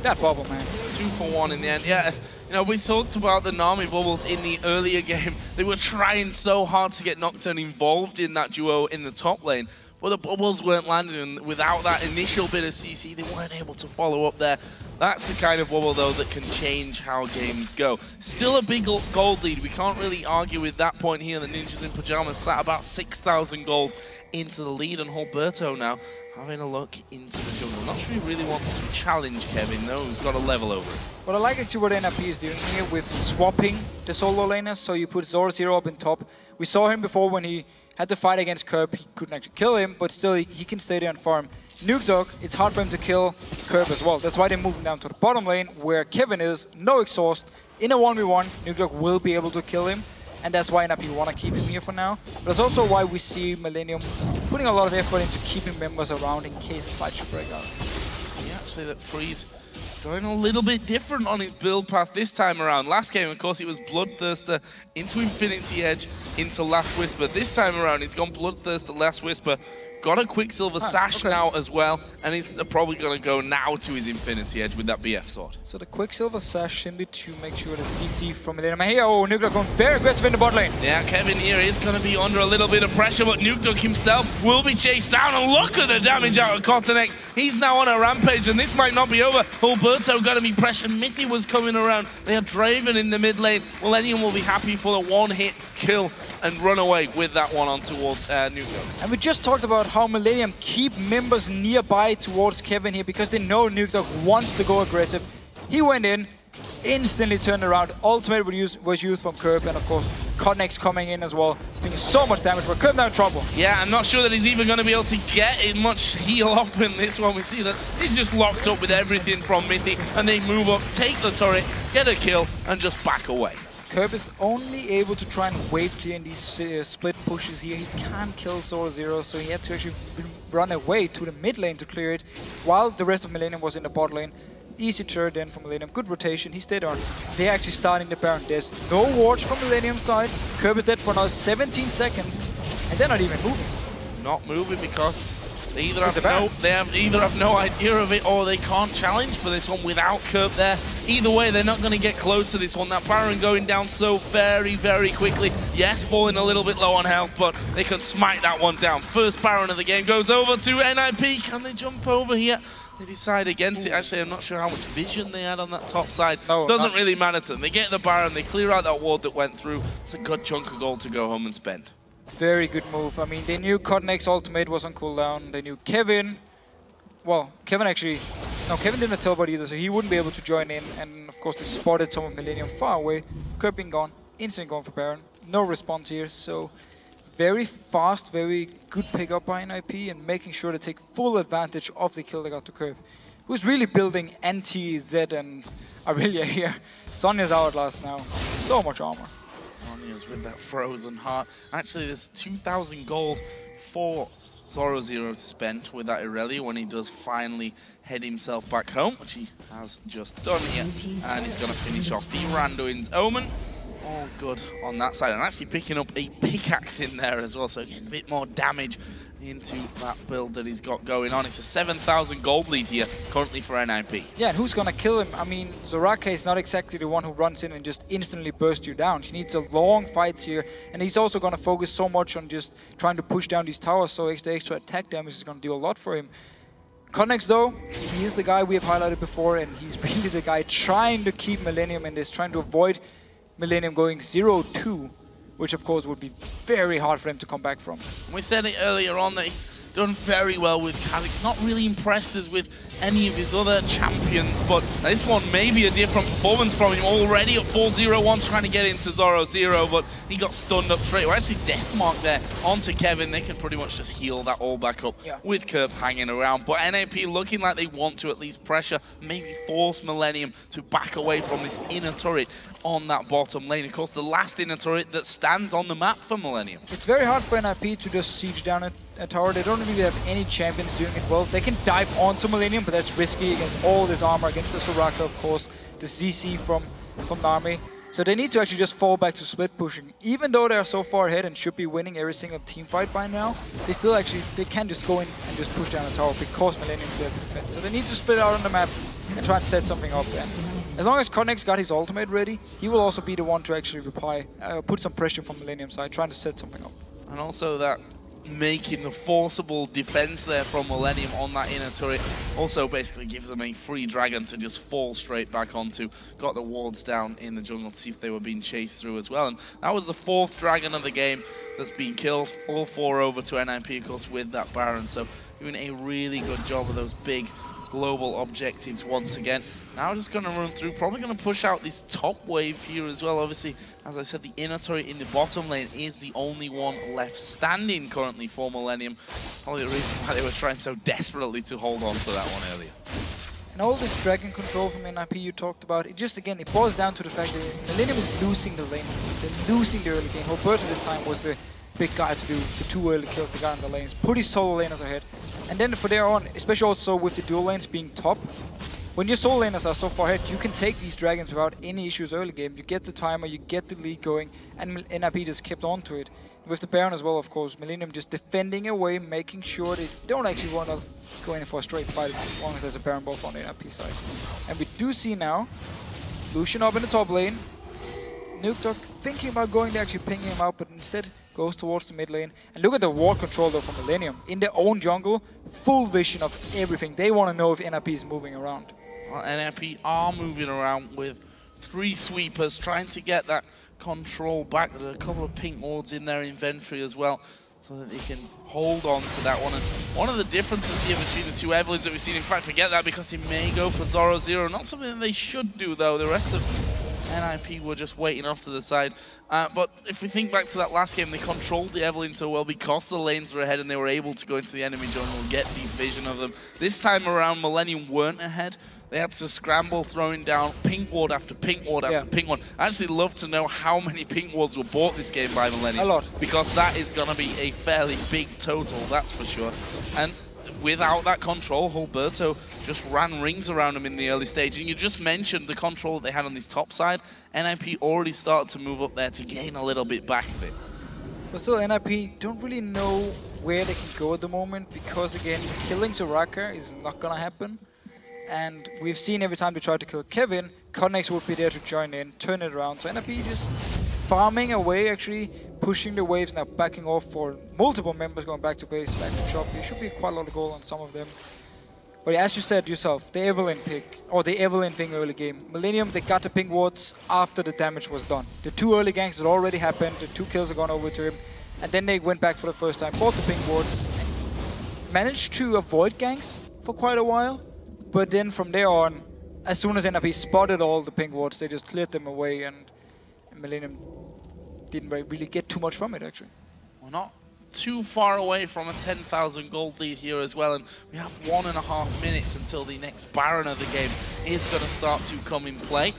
That bubble, man.
2 for 1 in the end. Yeah, you know, we talked about the Nami bubbles in the earlier game. They were trying so hard to get Nocturne involved in that duo in the top lane. But the bubbles weren't landing, and without that initial bit of CC, they weren't able to follow up there. That's the kind of bubble, though, that can change how games go. Still a big gold lead. We can't really argue with that point here. The Ninjas in Pyjamas sat about 6,000 gold into the lead, and Hulberto now having a look into the jungle. Not sure he really wants to challenge Kevin, though. He's got a level over it.
What I like actually what NRP is doing here with swapping the solo laners, so you put ZoroZero up in top. We saw him before when he had to fight against Kerp. He couldn't actually kill him, but still he can stay there and farm. Nukeduck, it's hard for him to kill Kerp as well. That's why they moved him down to the bottom lane, where Kevin is, no exhaust. In a 1v1, Nukeduck will be able to kill him, and that's why NRP want to keep him here for now. But it's also why we see Millennium putting a lot of effort into keeping members around in case a fight should break out.
Yeah, actually, that Freeze going a little bit different on his build path this time around. Last game, of course, it was Bloodthirster into Infinity Edge into Last Whisper. This time around, he's gone Bloodthirster, Last Whisper. Got a Quicksilver Sash now as well, and he's probably going to go now to his Infinity Edge with that BF sword.
So the Quicksilver Sash simply to make sure the CC from Millennium. Here, oh, Nukeduck going very aggressive in the bot lane.
Yeah, Kevin here is going to be under a little bit of pressure, but Nukeduck himself will be chased down, and look at the damage out of Kottenx. He's now on a rampage, and this might not be over. Hulberto got to be pressured. Mithy was coming around. They had Draven in the mid lane. Millennium will be happy for the one-hit kill and run away with that one on towards Nukeduck.
And we just talked about how Millennium keep members nearby towards Kevin here because they know Nukeduck wants to go aggressive. He went in, instantly turned around. Ultimate was used from Kerp, and of course Kottenx coming in as well, doing so much damage, but Kerp now in trouble.
Yeah, I'm not sure that he's even going to be able to get much heal up in this one. We see that he's just locked up with everything from Mithy, and they move up, take the turret, get a kill, and just back away.
Kerp is only able to try and wave clear in these split pushes here. He can't kill ZoroZero, so he had to actually run away to the mid lane to clear it, while the rest of Millennium was in the bot lane. Easy turret in from Millennium, good rotation, he stayed on. They're actually starting the Baron. There's no wards from Millennium's side. Kerp is dead for another 17 seconds, and they're not even moving.
Not moving because they either have no idea of it, or they can't challenge for this one without Kerp there. Either way, they're not going to get close to this one. That Baron going down so very, very quickly. Yes, falling a little bit low on health, but they can smite that one down. First Baron of the game goes over to NIP. Can they jump over here? They decide against it. Actually, I'm not sure how much vision they had on that top side. No, doesn't really matter to them. They get the Baron, they clear out that ward that went through. It's a good chunk of gold to go home and spend.
Very good move. I mean, they knew Kottenx ultimate was on cooldown. They knew Kevin. Well, Kevin actually... No, Kevin didn't teleport either, so he wouldn't be able to join in. And of course, they spotted some of Millennium far away. Kerp being gone. Instant going for Baron. No response here, so... Very fast, very good pickup by NIP, and making sure to take full advantage of the kill they got to Kerp, who's really building anti-Zed and Aurelia here. Sonya's Hourglass now. So much armor.
Sonya's with that frozen heart. Actually, there's 2,000 gold for ZoroZero to spend with that Aurelia when he does finally head himself back home, which he has just done here. And he's going to finish off the Randuin's Omen. All good on that side, and actually picking up a pickaxe in there as well, so getting a bit more damage into that build that he's got going on. It's a 7,000 gold lead here currently for NIP.
Yeah, and who's gonna kill him? I mean, Zoraka is not exactly the one who runs in and just instantly bursts you down. She needs a long fights here, and he's also gonna focus so much on just trying to push down these towers, so the extra attack damage is gonna do a lot for him. Kottenx though, he is the guy we have highlighted before, and he's really the guy trying to keep Millennium in this, trying to avoid Millennium going 0-2, which of course would be very hard for him to come back from.
We said it earlier on that he's done very well with Kottenx. Not really impressed us with any of his other champions, but this one may be a different performance from him. Already at 4-0-1 trying to get into ZoroZero, but he got stunned up straight away. Actually, Deathmark there onto Kevin. They can pretty much just heal that all back up with Kerp hanging around. But NAP looking like they want to at least pressure, maybe force Millennium to back away from this inner turret on that bottom lane. Of course, the last inner turret that stands on the map for Millennium.
It's very hard for NIP to just siege down a tower. They don't really have any champions doing it well. They can dive onto Millennium, but that's risky against all this armor, against the Soraka, of course, the ZC from Nami. So they need to actually just fall back to split pushing. Even though they are so far ahead and should be winning every single team fight by now, they can just go in and just push down a tower because Millennium is there to defend. So they need to split out on the map and try and set something up. And as long as Kottenx got his ultimate ready, he will also be the one to actually put some pressure from Millennium side, trying to set something up.
And also that making the forcible defense there from Millennium on that inner turret also basically gives them a free dragon to just fall straight back onto. Got the wards down in the jungle to see if they were being chased through as well. And that was the 4th dragon of the game that's been killed. All 4 over to NIP, of course, with that Baron. So doing a really good job of those big global objectives once again. Now just going to run through, probably going to push out this top wave here as well. Obviously, as I said, the inner turret in the bottom lane is the only one left standing currently for Millennium. Probably the reason why they were trying so desperately to hold on to that one earlier.
And all this dragon control from NIP you talked about, it just again, it boils down to the fact that Millennium is losing the lane. They're losing the early game. Hulberto this time was the big guy to do the 2 early kills they got in the lanes. Put his solo laners ahead. And then for there on, especially also with the dual lanes being top, when your solo laners are so far ahead, you can take these dragons without any issues early game. You get the timer, you get the lead going, and NIP just kept on to it. With the Baron as well, of course, Millennium just defending away, making sure they don't actually want to go in for a straight fight as long as there's a Baron buff on the NIP side. And we do see now, Lucian up in the top lane, Nukeduck thinking about going to actually ping him out, but instead goes towards the mid lane. And look at the ward control though from Millennium. In their own jungle, full vision of everything. They want to know if NIP is moving around.
Well, NIP are moving around with 3 sweepers, trying to get that control back. There are a couple of pink wards in their inventory as well, so that they can hold on to that one. And one of the differences here between the 2 Evelyns that we've seen, in fact, forget that because he may go for ZoroZero. Not something that they should do though. The rest of NIP were just waiting off to the side. But if we think back to that last game, they controlled the Evelyn so well because the lanes were ahead and they were able to go into the enemy jungle and get deep vision of them. This time around, Millennium weren't ahead. They had to scramble, throwing down pink ward after pink ward after pink ward. I actually love to know how many pink wards were bought this game by Millennium.
A lot.
Because that is going to be a fairly big total, that's for sure. And without that control, Hulberto just ran rings around him in the early stage. And you just mentioned the control that they had on this top side. NIP already started to move up there to gain a little bit back of it.
But still, NIP don't really know where they can go at the moment because, again, killing Soraka is not going to happen. And we've seen every time they try to kill Kevin, Kottenx would be there to join in, turn it around. So NIP just farming away, actually pushing the waves, now backing off for multiple members going back to base, back to shop. There should be quite a lot of gold on some of them. But as you said yourself, the Evelyn pick, or the Evelyn thing early game. Millennium, they got the ping wards after the damage was done. The 2 early ganks had already happened, the 2 kills had gone over to him, and then they went back for the first time, bought the ping wards, managed to avoid ganks for quite a while. But then from there on, as soon as NIP spotted all the ping wards, they just cleared them away, and Millennium didn't really get too much from it, actually.
We're not too far away from a 10,000 gold lead here as well, and we have 1.5 minutes until the next Baron of the game is going to start to come in play.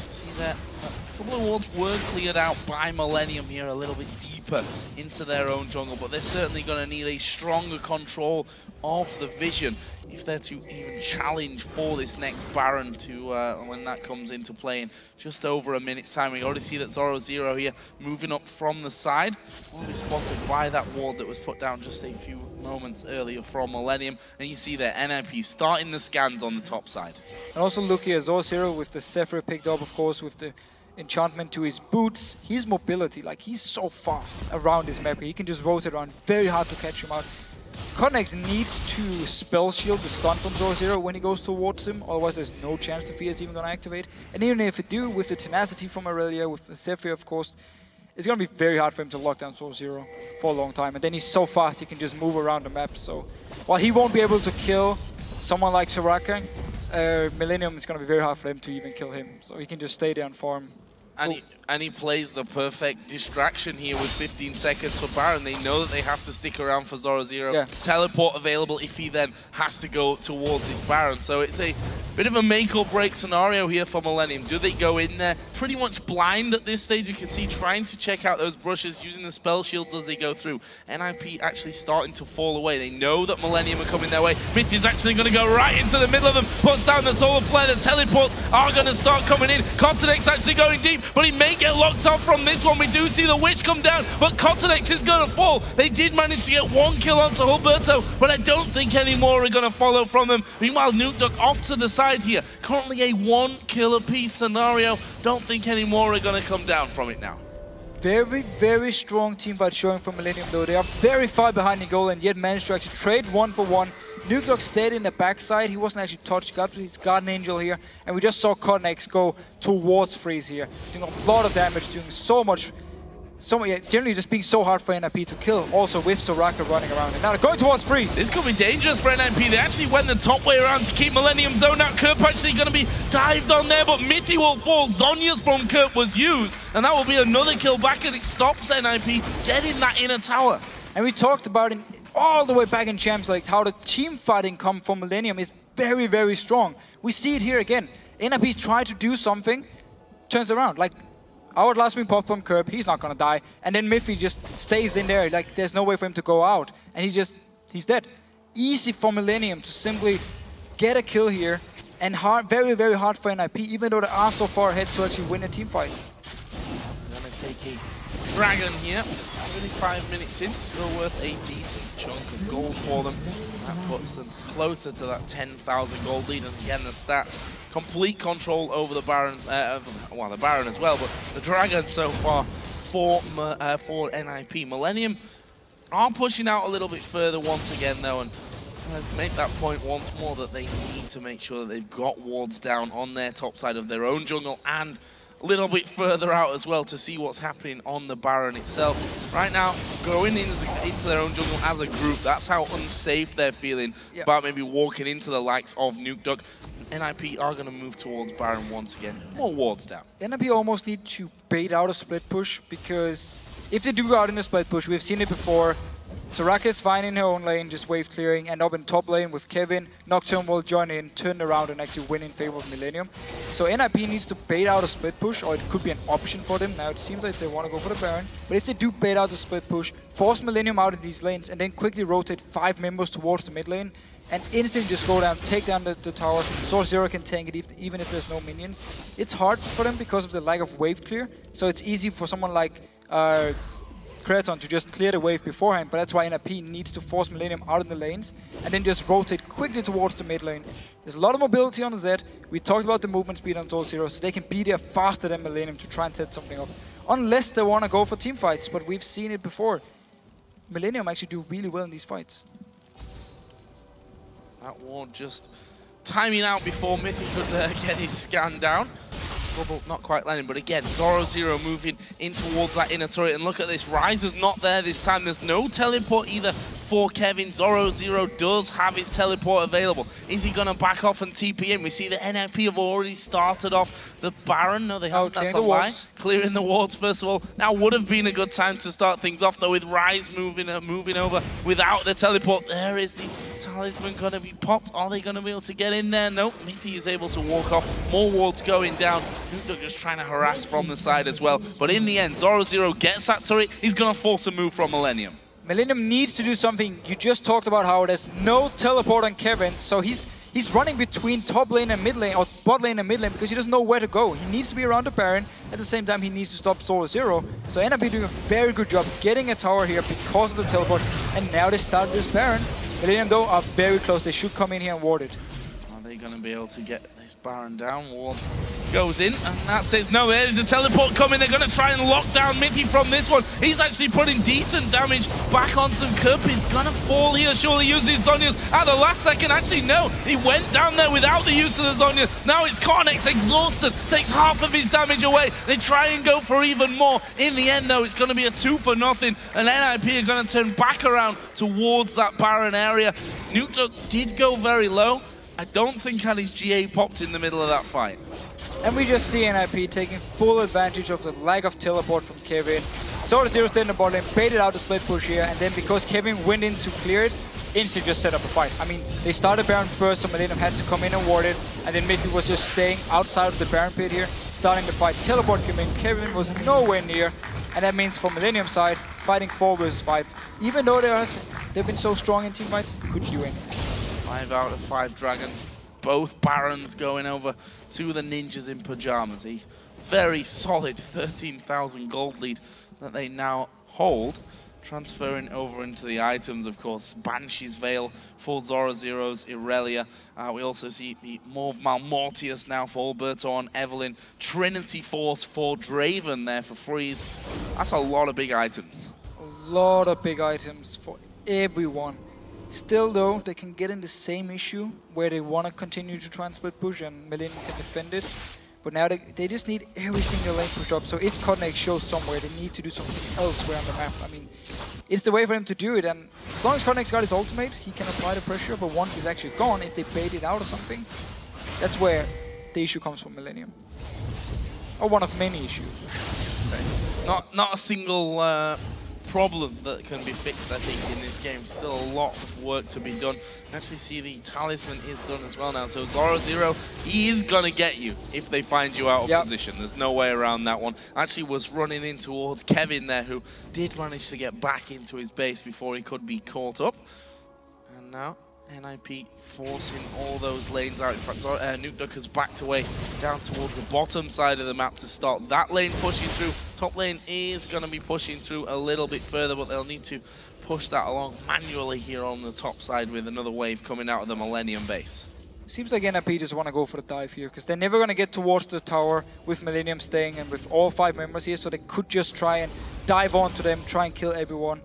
See that a couple of wards were cleared out by Millennium here a little bit deeper into their own jungle, but they're certainly going to need a stronger control of the vision if they're to even challenge for this next Baron to when that comes into play in just over a minute's time. We already see that ZoroZero here moving up from the side, will be spotted by that ward that was put down just a few moments earlier from Millennium. And you see there NIP starting the scans on the top side.
And also look here, ZoroZero with the Zephyr picked up, of course, with the enchantment to his boots, his mobility, like he's so fast around this map. He can just rotate around, very hard to catch him out. Kottenx needs to spell shield the stun from ZoroZero when he goes towards him, otherwise there's no chance the fear is even going to activate. And even if it do, with the tenacity from Aurelia, with the Zephyr of course, it's going to be very hard for him to lock down ZoroZero for a long time. And then he's so fast he can just move around the map, so while he won't be able to kill someone like Soraka, Millennium, is going to be very hard for them to even kill him, so he can just stay there and farm.
And he plays the perfect distraction here with 15 seconds for Baron. They know that they have to stick around for ZoroZero.
Yeah.
Teleport available if he then has to go towards his Baron. So it's a Bit of a make or break scenario here for Millennium. Do they go in there pretty much blind at this stage? You can see trying to check out those brushes, using the spell shields as they go through. NIP actually starting to fall away. They know that Millennium are coming their way. Mithy's actually going to go right into the middle of them, puts down the solar flare. The teleports are going to start coming in. Kottenx actually going deep, but he may get locked off from this one. We do see the Witch come down, but Kottenx is going to fall. They did manage to get one kill onto Hulberto, but I don't think any more are going to follow from them. Meanwhile, Nukeduck off to the side here. Currently a 1 kill apiece scenario. Don't think any more are going to come down from it now.
Very, very strong team fight showing from Millennium though. They are very far behind in goal and yet managed to actually trade 1 for 1. Nukeduck stayed in the backside. He wasn't actually touched. Got his Guardian Angel here. And we just saw Kottenx go towards Freeze here. Doing a lot of damage, doing so much, generally just being so hard for NIP to kill. Also with Soraka running around. And now they're going towards Freeze.
This could be dangerous for NIP. They actually went the top way around to keep Millennium zoned out. Kerp actually going to be dived on there, but Mithy will fall. Zhonya's from Kerp was used. And that will be another kill back, and it stops NIP getting that inner tower.
And we talked about it all the way back in Champs, like how the team fighting come from Millennium is very, very strong. We see it here again. NIP try to do something, turns around. Like, our last being popped from Kerp, he's not gonna die. And then Mithy just stays in there, like there's no way for him to go out. And he's dead. Easy for Millennium to simply get a kill here. And hard, very, very hard for NIP, even though they are so far ahead to actually win a team fight.
Gonna take a Dragon here. 35 minutes in, still worth a decent chunk of gold for them. That puts them closer to that 10,000 gold lead. And again, the stats, complete control over the Baron, well, the Baron as well, but the Dragon so far for NIP. Millennium are pushing out a little bit further once again though, and make that point once more that they need to make sure that they've got wards down on their top side of their own jungle and a little bit further out as well to see what's happening on the Baron itself. Right now, going into their own jungle as a group, that's how unsafe they're feeling about maybe walking into the likes of Nukeduck. NIP are going to move towards Baron once again. More wards down.
NIP almost need to bait out a split push, because if they do go out in a split push, we've seen it before. Soraka is fine in her own lane, just wave clearing, end up in top lane with Kevin. Nocturne will join in, turn around and actually win in favor of Millennium. So NIP needs to bait out a split push, or it could be an option for them. Now it seems like they want to go for the Baron, but if they do bait out the split push, force Millennium out in these lanes, and then quickly rotate 5 members towards the mid lane, and instantly just go down, take down the tower. ZoroZero can tank it even if there's no minions. It's hard for them because of the lack of wave clear, so it's easy for someone like Creaton to just clear the wave beforehand, but that's why NIP needs to force Millennium out in the lanes and then just rotate quickly towards the mid lane. There's a lot of mobility on the Z. We talked about the movement speed on ZoroZero, so they can be there faster than Millennium to try and set something up. Unless they want to go for team fights, but we've seen it before. Millennium actually do really well in these fights.
That ward just timing out before Mithy could get his scan down. Bubble not quite landing, but again, ZoroZero moving in towards that inner turret. And look at this, Ryze is not there this time. There's no teleport either for Kevin. ZoroZero does have his teleport available. Is he going to back off and TP in? We see the NIP have already started off the Baron. No, they haven't. That's a lie. Clearing the wards, first of all. Now would have been a good time to start things off, though, with Ryze moving over without the teleport. There is the talisman going to be popped. Are they going to be able to get in there? Nope. Mithy is able to walk off. More wards going down. Nukeduck just trying to harass from the side as well. But in the end, ZoroZero gets that turret. He's going to force a move from Millennium.
Millennium needs to do something. You just talked about how there's no teleport on Kevin, so he's running between top lane and mid lane, or bot lane and mid lane, because he doesn't know where to go. He needs to be around the Baron. At the same time, he needs to stop ZoroZero. So NIP doing a very good job getting a tower here because of the teleport, and now they started this Baron. Millennium, though, are very close. They should come in here and ward it.
Are they going to be able to get this Baron down? Ward goes in, and that says no. There's a teleport coming. They're going to try and lock down Mithy from this one. He's actually putting decent damage back on some Kerp. He's going to fall here. Surely uses Zhonya's at the last second. Actually, no. He went down there without the use of the Zhonya. Now it's Kottenx exhausted. Takes half of his damage away. They try and go for even more. In the end, though, it's going to be a 2-0. And NIP are going to turn back around towards that Baron area. Nukeduck did go very low. I don't think had his GA popped in the middle of that fight.
And we just see NIP taking full advantage of the lack of teleport from Kevin. ZoroZero stayed in the bot lane, baited out the split push here, and then because Kevin went in to clear it, instantly just set up a fight. I mean, they started Baron first, so Millennium had to come in and ward it, and then Mithy was just staying outside of the Baron pit here, starting the fight. Teleport came in, Kevin was nowhere near, and that means for Millennium side, fighting 4 versus 5. Even though they've been so strong in team fights, couldn't do anything.
5 out of 5 dragons, both Barons going over to the ninjas in Pyjamas. A very solid 13,000 gold lead that they now hold. Transferring over into the items, of course, Banshee's Veil for ZoroZero's Irelia. We also see the Morve Malmortius now for Hulberto on Evelyn. Trinity Force for Draven there for Freeze. That's a lot of big items.
A lot of big items for everyone. Still though, they can get in the same issue where they want to continue to try and split push and Millennium can defend it. But now they just need every single lane push up. So if Kottenx shows somewhere, they need to do something elsewhere on the map. I mean, it's the way for him to do it. And as long as Kottenx got his ultimate, he can apply the pressure. But once he's actually gone, if they bait it out or something, that's where the issue comes from Millennium. Or one of many issues.
Not a single problem that can be fixed, I think, in this game. Still a lot of work to be done. Actually see the talisman is done as well now. So ZoroZero, he is gonna get you if they find you out of position. There's no way around that one. Actually was running in towards Kevin there, who did manage to get back into his base before he could be caught up. And now NIP forcing all those lanes out. In fact, Nukeduck has backed away down towards the bottom side of the map to start that lane pushing through. Top lane is going to be pushing through a little bit further, but they'll need to push that along manually here on the top side with another wave coming out of the Millennium base.
Seems like NIP just want to go for the dive here, because they're never going to get towards the tower with Millennium staying and with all 5 members here, so they could just try and dive onto them, try and kill everyone.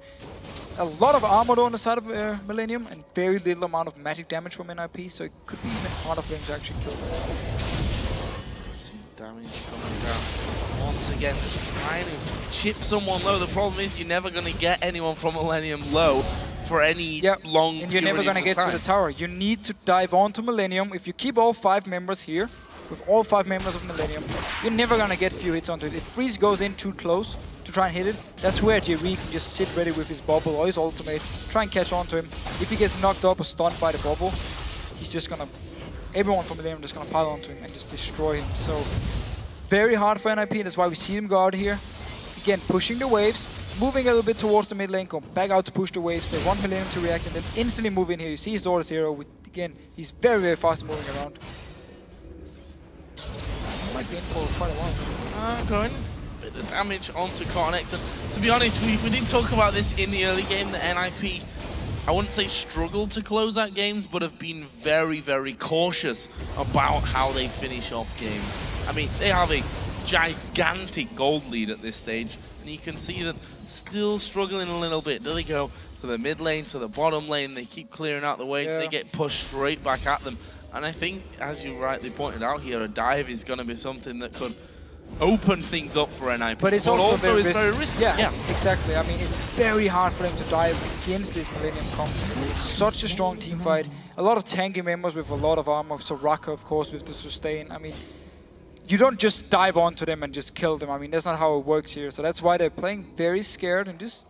A lot of armor on the side of Millennium and very little amount of magic damage from NIP, so it could be even harder for him to actually kill them.
See damage coming down. Once again, just trying to chip someone low. The problem is you're never going to get anyone from Millennium low for any long period.
And you're never going to get to the tower. You need to dive onto Millennium. If you keep all 5 members here, with all 5 members of Millennium, you're never going to get few hits onto it. If Freeze goes in too close to try and hit it, that's where Jree can just sit ready with his bubble or his ultimate, try and catch onto him. If he gets knocked up or stunned by the bubble, he's just going to, everyone from Millennium just going to pile onto him and just destroy him. So, very hard for NIP, and that's why we see them go out here. Again, pushing the waves, moving a little bit towards the mid lane, come back out to push the waves. They want Millennium to react and then instantly move in here. You see ZoroZero, with, again, he's very, very fast moving around. Might be in for quite a while.
Going a bit of damage onto Kottenx. And to be honest, we did talk about this in the early game. The NIP, I wouldn't say struggled to close out games, but have been very, very cautious about how they finish off games. I mean, they have a gigantic gold lead at this stage, and you can see them still struggling a little bit. Do they go to the mid lane, to the bottom lane? They keep clearing out the waves. They get pushed straight back at them. And I think, as you rightly pointed out here, a dive is going to be something that could open things up for NIP.
But it's also
very risky.
Yeah, exactly. I mean, it's very hard for them to dive against this Millennium comp. It's such a strong team fight. A lot of tanky members with a lot of armor. Soraka, of course, with the sustain. I mean, you don't just dive onto them and just kill them. I mean, that's not how it works here. So that's why they're playing very scared and just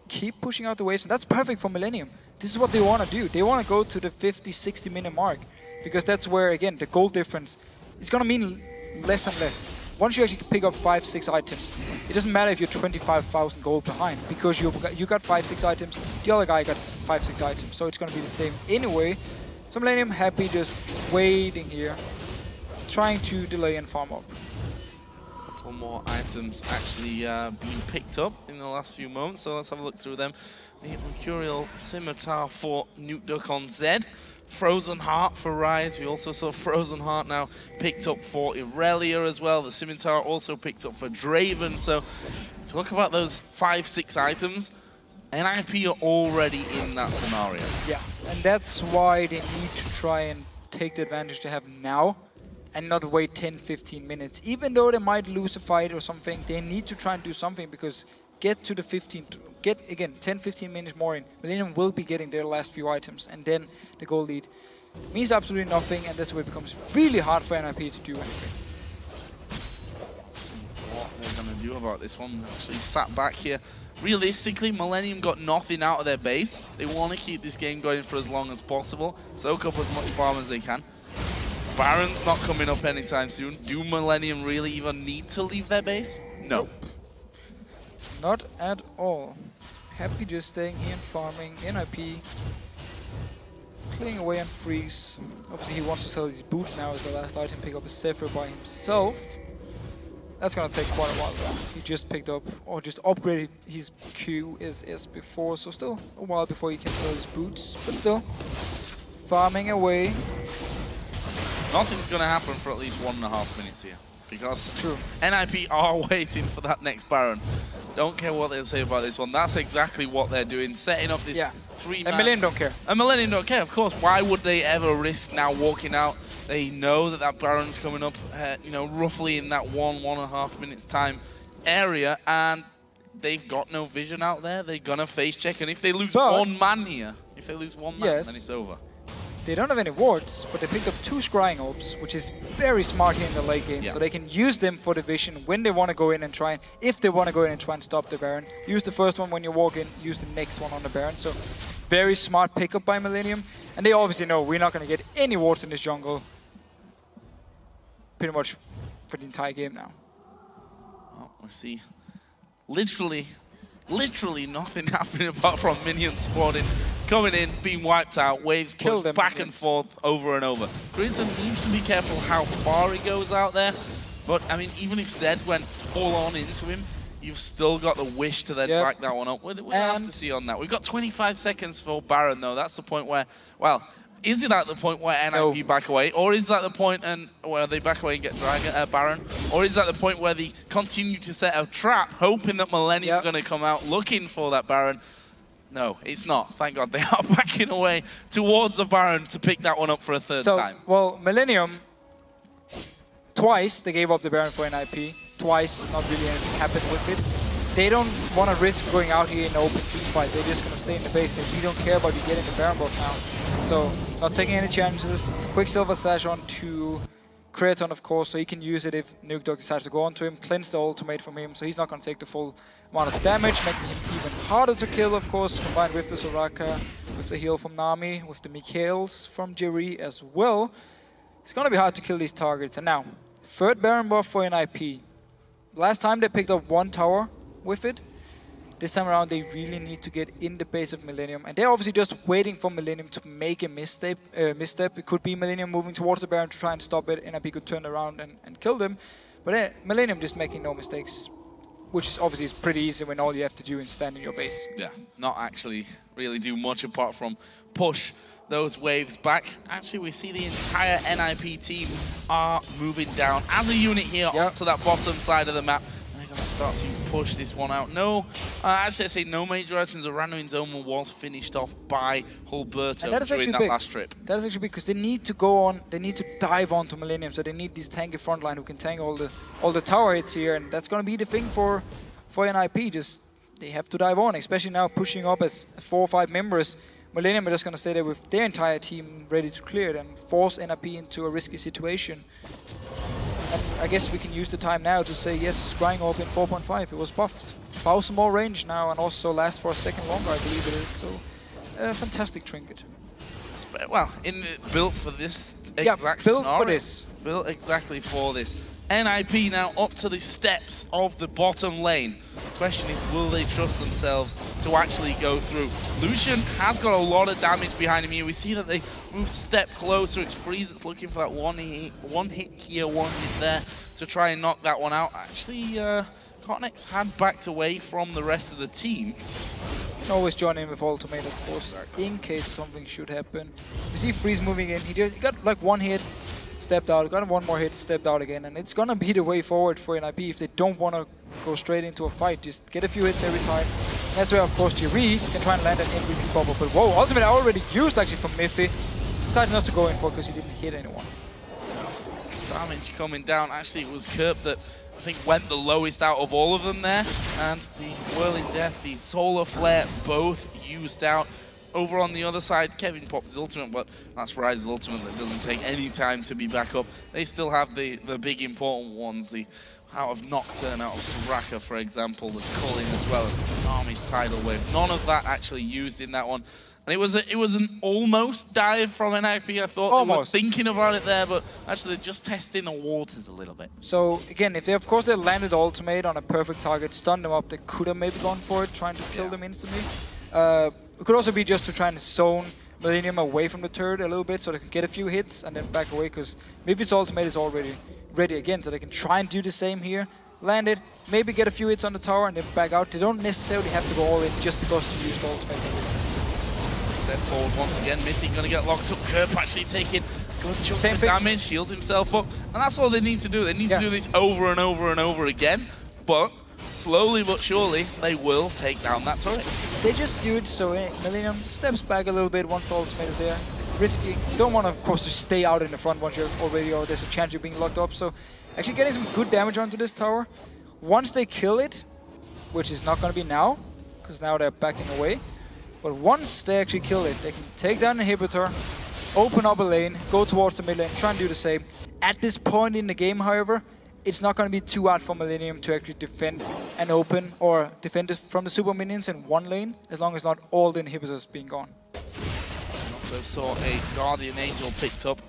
keep pushing out the waves. And that's perfect for Millennium. This is what they want to do. They want to go to the 50-60 minute mark, because that's where, again, the gold difference is going to mean less and less. Once you actually pick up 5-6 items, it doesn't matter if you're 25,000 gold behind, because you got 5-6 items, the other guy got 5-6 items, so it's going to be the same anyway. So Millennium happy just waiting here, trying to delay and farm up.
A couple more items actually being picked up in the last few moments, so let's have a look through them. The Mercurial Scimitar for Nukeduck on Z. Frozen Heart for Rise. We also saw Frozen Heart now picked up for Irelia as well. The Scimitar also picked up for Draven. So, talk about those 5-6 items. NIP are already in that scenario.
Yeah, and that's why they need to try and take the advantage they have now and not wait 10-15 minutes. Even though they might lose a fight or something, they need to try and do something, because get to the 10-15 minutes more in. Millennium will be getting their last few items, and then the gold lead means absolutely nothing, and that's where it becomes really hard for NIP to do anything.
What they're going to do about this one. Actually sat back here realistically, Millennium got nothing out of their base. They want to keep this game going for as long as possible, soak up as much farm as they can. Baron's not coming up anytime soon. Do Millennium really even need to leave their base? No.
Nope. Not at all. Happy just staying here and farming, NIP, clearing away on Freeze. Obviously he wants to sell these boots now as the last item, pick up a Zephyr by himself. That's gonna take quite a while though. He just picked up, or just upgraded his QSS before, so still a while before he can sell his boots, but still, farming away.
Nothing's gonna happen for at least 1.5 minutes here. Because
True.
NIP are waiting for that next Baron. Don't care what they'll say about this one. That's exactly what they're doing, setting up this 3-man.
And Millennium don't care.
And Millennium don't care, of course. Why would they ever risk now walking out? They know that that Baron's coming up, you know, roughly in that 1.5 minutes time area, and they've got no vision out there. They're gonna face check, and if they lose one man here, then it's over.
They don't have any wards, but they picked up 2 scrying orbs, which is very smart here in the late game. So they can use them for the vision when they want to go in and try, if they want to go in and try and stop the Baron. Use the first one when you walk in, use the next one on the Baron. So very smart pickup by Millennium. And they obviously know we're not going to get any wards in this jungle pretty much for the entire game now.
Well, we'll see. Literally nothing happening apart from minions spawning, coming in, being wiped out, waves pushed back and forth over and over. Creaton needs to be careful how far he goes out there, but I mean, even if Zed went full on into him, you've still got the wish to then back that one up. We'll have to see on that. We've got 25 seconds for Baron though. That's the point where, well, is it at the point where NIP back away, or is that the point where they back away and get Baron, or is that the point where they continue to set a trap, hoping that Millennium are going to come out looking for that Baron? No, it's not. Thank God they are backing away towards the Baron to pick that one up for a third time.
Well, Millennium, twice they gave up the Baron for NIP, twice not really anything happened with it. They don't want to risk going out here in an open team fight. They're just going to stay in the base and we don't care about you getting the Baron buff now. So, not taking any chances. Quicksilver Sash on to Creaton, of course, so he can use it if Nukeduck decides to go onto him, cleanse the ultimate from him, so he's not going to take the full amount of damage, making him even harder to kill, of course, combined with the Soraka, with the heal from Nami, with the Mikhails from Jree as well. It's going to be hard to kill these targets. And now, third Baron buff for NIP. Last time they picked up 1 tower with it. This time around, they really need to get in the base of Millennium. And they're obviously just waiting for Millennium to make a misstep. It could be Millennium moving towards the Baron to try and stop it. NIP could turn around and kill them. But Millennium just making no mistakes, which is obviously is pretty easy when all you have to do is stand in your base.
Yeah, not actually really do much apart from push those waves back. Actually, we see the entire NIP team are moving down as a unit here onto that bottom side of the map. Start to push this one out. No, actually I say no major items. The Randuin Zone was finished off by Hulberto during that last trip.
That is actually big because they need to go on, they need to dive onto Millennium, so they need this tanky frontline who can tank all the tower hits here, and that's going to be the thing for NIP. Just they have to dive on, especially now pushing up as 4 or 5 members. Millennium are just going to stay there with their entire team ready to clear it and force NIP into a risky situation. And I guess we can use the time now to say, yes, Scrying Orb in 4.5, it was buffed. 1000 more range now and also lasts for a second longer, I believe it is. So, a fantastic trinket.
Well, built for this exact
built
scenario.
for this.
Built exactly for this. NIP now up to the steps of the bottom lane. The question is, will they trust themselves to actually go through? Lucian has got a lot of damage behind him here. We see that they move a step closer. It's Freeze that's looking for that one hit here, one hit there to try and knock that one out. Actually, Kottenx had backed away from the rest of the team.
Always join in with ultimate, of course, in case something should happen. We see Freeze moving in. He got like 1 hit, stepped out, got 1 more hit, stepped out again, and it's gonna be the way forward for NIP if they don't want to go straight into a fight. Just get a few hits every time. And that's where, of course, Jree can try and land an MVP bubble. But whoa, ultimate already used actually from Mithy. Decided not to go in for because he didn't hit anyone.
Damage coming down. Actually, it was Kerp that I think went the lowest out of all of them there, and the Whirling Death, the Solar Flare, both used out. Over on the other side, Kevin popped his ultimate, but that's Ryze's ultimate that doesn't take any time to be back up. They still have the big important ones, the out of Nocturne, out of Soraka, for example, the Culling as well, Army's Tidal Wave. None of that actually used in that one. And it was an almost dive from NIP. I thought almost. They were thinking about it there, but actually just testing the waters a little bit.
So again, if they of course they landed ultimate on a perfect target, stunned them up, they could have maybe gone for it, trying to kill them instantly. It could also be just to try and zone Millennium away from the turret a little bit so they can get a few hits and then back away, because Mithy's ultimate is already ready again, so they can try and do the same here. Land it, maybe get a few hits on the tower and then back out. They don't necessarily have to go all in just because you used ultimate.
Step forward once again, Mithy gonna get locked up. Kerp actually taking good chunk of damage, shields himself up, and that's all they need to do. They need to do this over and over and over again, but slowly but surely they will take down that turret.
They just do it so Millennium steps back a little bit once the ultimate is there. Risky. Don't want to, of course, to stay out in the front once you're already, or there's a chance you're being locked up. So actually getting some good damage onto this tower. Once they kill it, which is not going to be now, because now they're backing away. But once they actually kill it, they can take down the inhibitor, open up a lane, go towards the mid lane, try and do the same. At this point in the game, however, it's not going to be too hard for Millennium to actually defend and open, or defend it from the super minions in one lane, as long as not all the inhibitors being gone.
Also saw a Guardian Angel picked up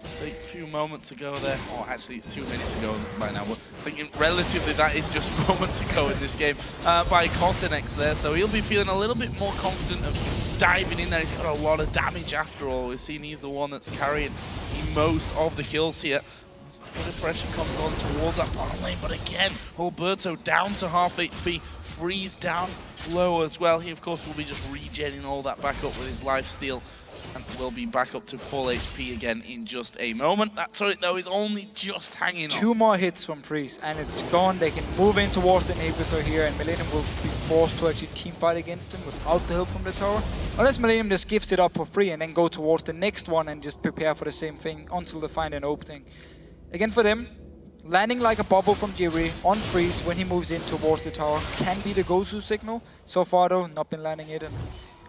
just a few moments ago there. Oh, actually it's 2 minutes ago by now, but I think relatively that is just moments ago in this game by Kottenx there. So he'll be feeling a little bit more confident of diving in there. He's got a lot of damage after all. We've seen he's the one that's carrying most of the kills here. A bit of pressure comes on towards that bottom lane, but again, Hulberto down to half HP, Freeze down low as well. He, of course, will be just regenning all that back up with his lifesteal, and will be back up to full HP again in just a moment. That turret, though, is only just hanging on.
2 more hits from Freeze, and it's gone. They can move in towards the inhibitor here, and Millennium will be forced to actually teamfight against him without the help from the tower. Unless Millennium just gives it up for free and then go towards the next one and just prepare for the same thing until they find an opening. Again, for them, landing like a bubble from Jree on Freeze when he moves in towards the tower can be the go-to signal. So far, though, not been landing it. And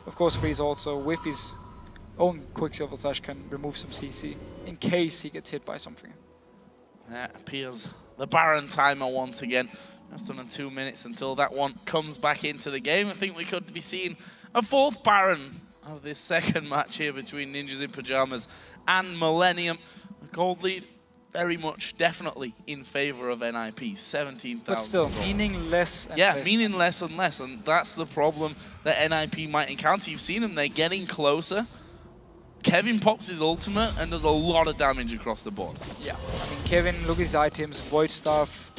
of course, Freeze also, with his own Quicksilver Slash, can remove some CC in case he gets hit by something.
That appears the Baron timer once again. Just under 2 minutes until that one comes back into the game. I think we could be seeing a 4th Baron of this second match here between Ninjas in Pyjamas and Millennium. A gold lead, very much, definitely in favor of NIP, 17,000.
But still, meaning less and
less.
less.
Meaning less and less, and that's the problem that NIP might encounter. You've seen them, they're getting closer. Kevin pops his ultimate and does a lot of damage across the board.
Yeah, I mean, Kevin, look at his items, Void Staff,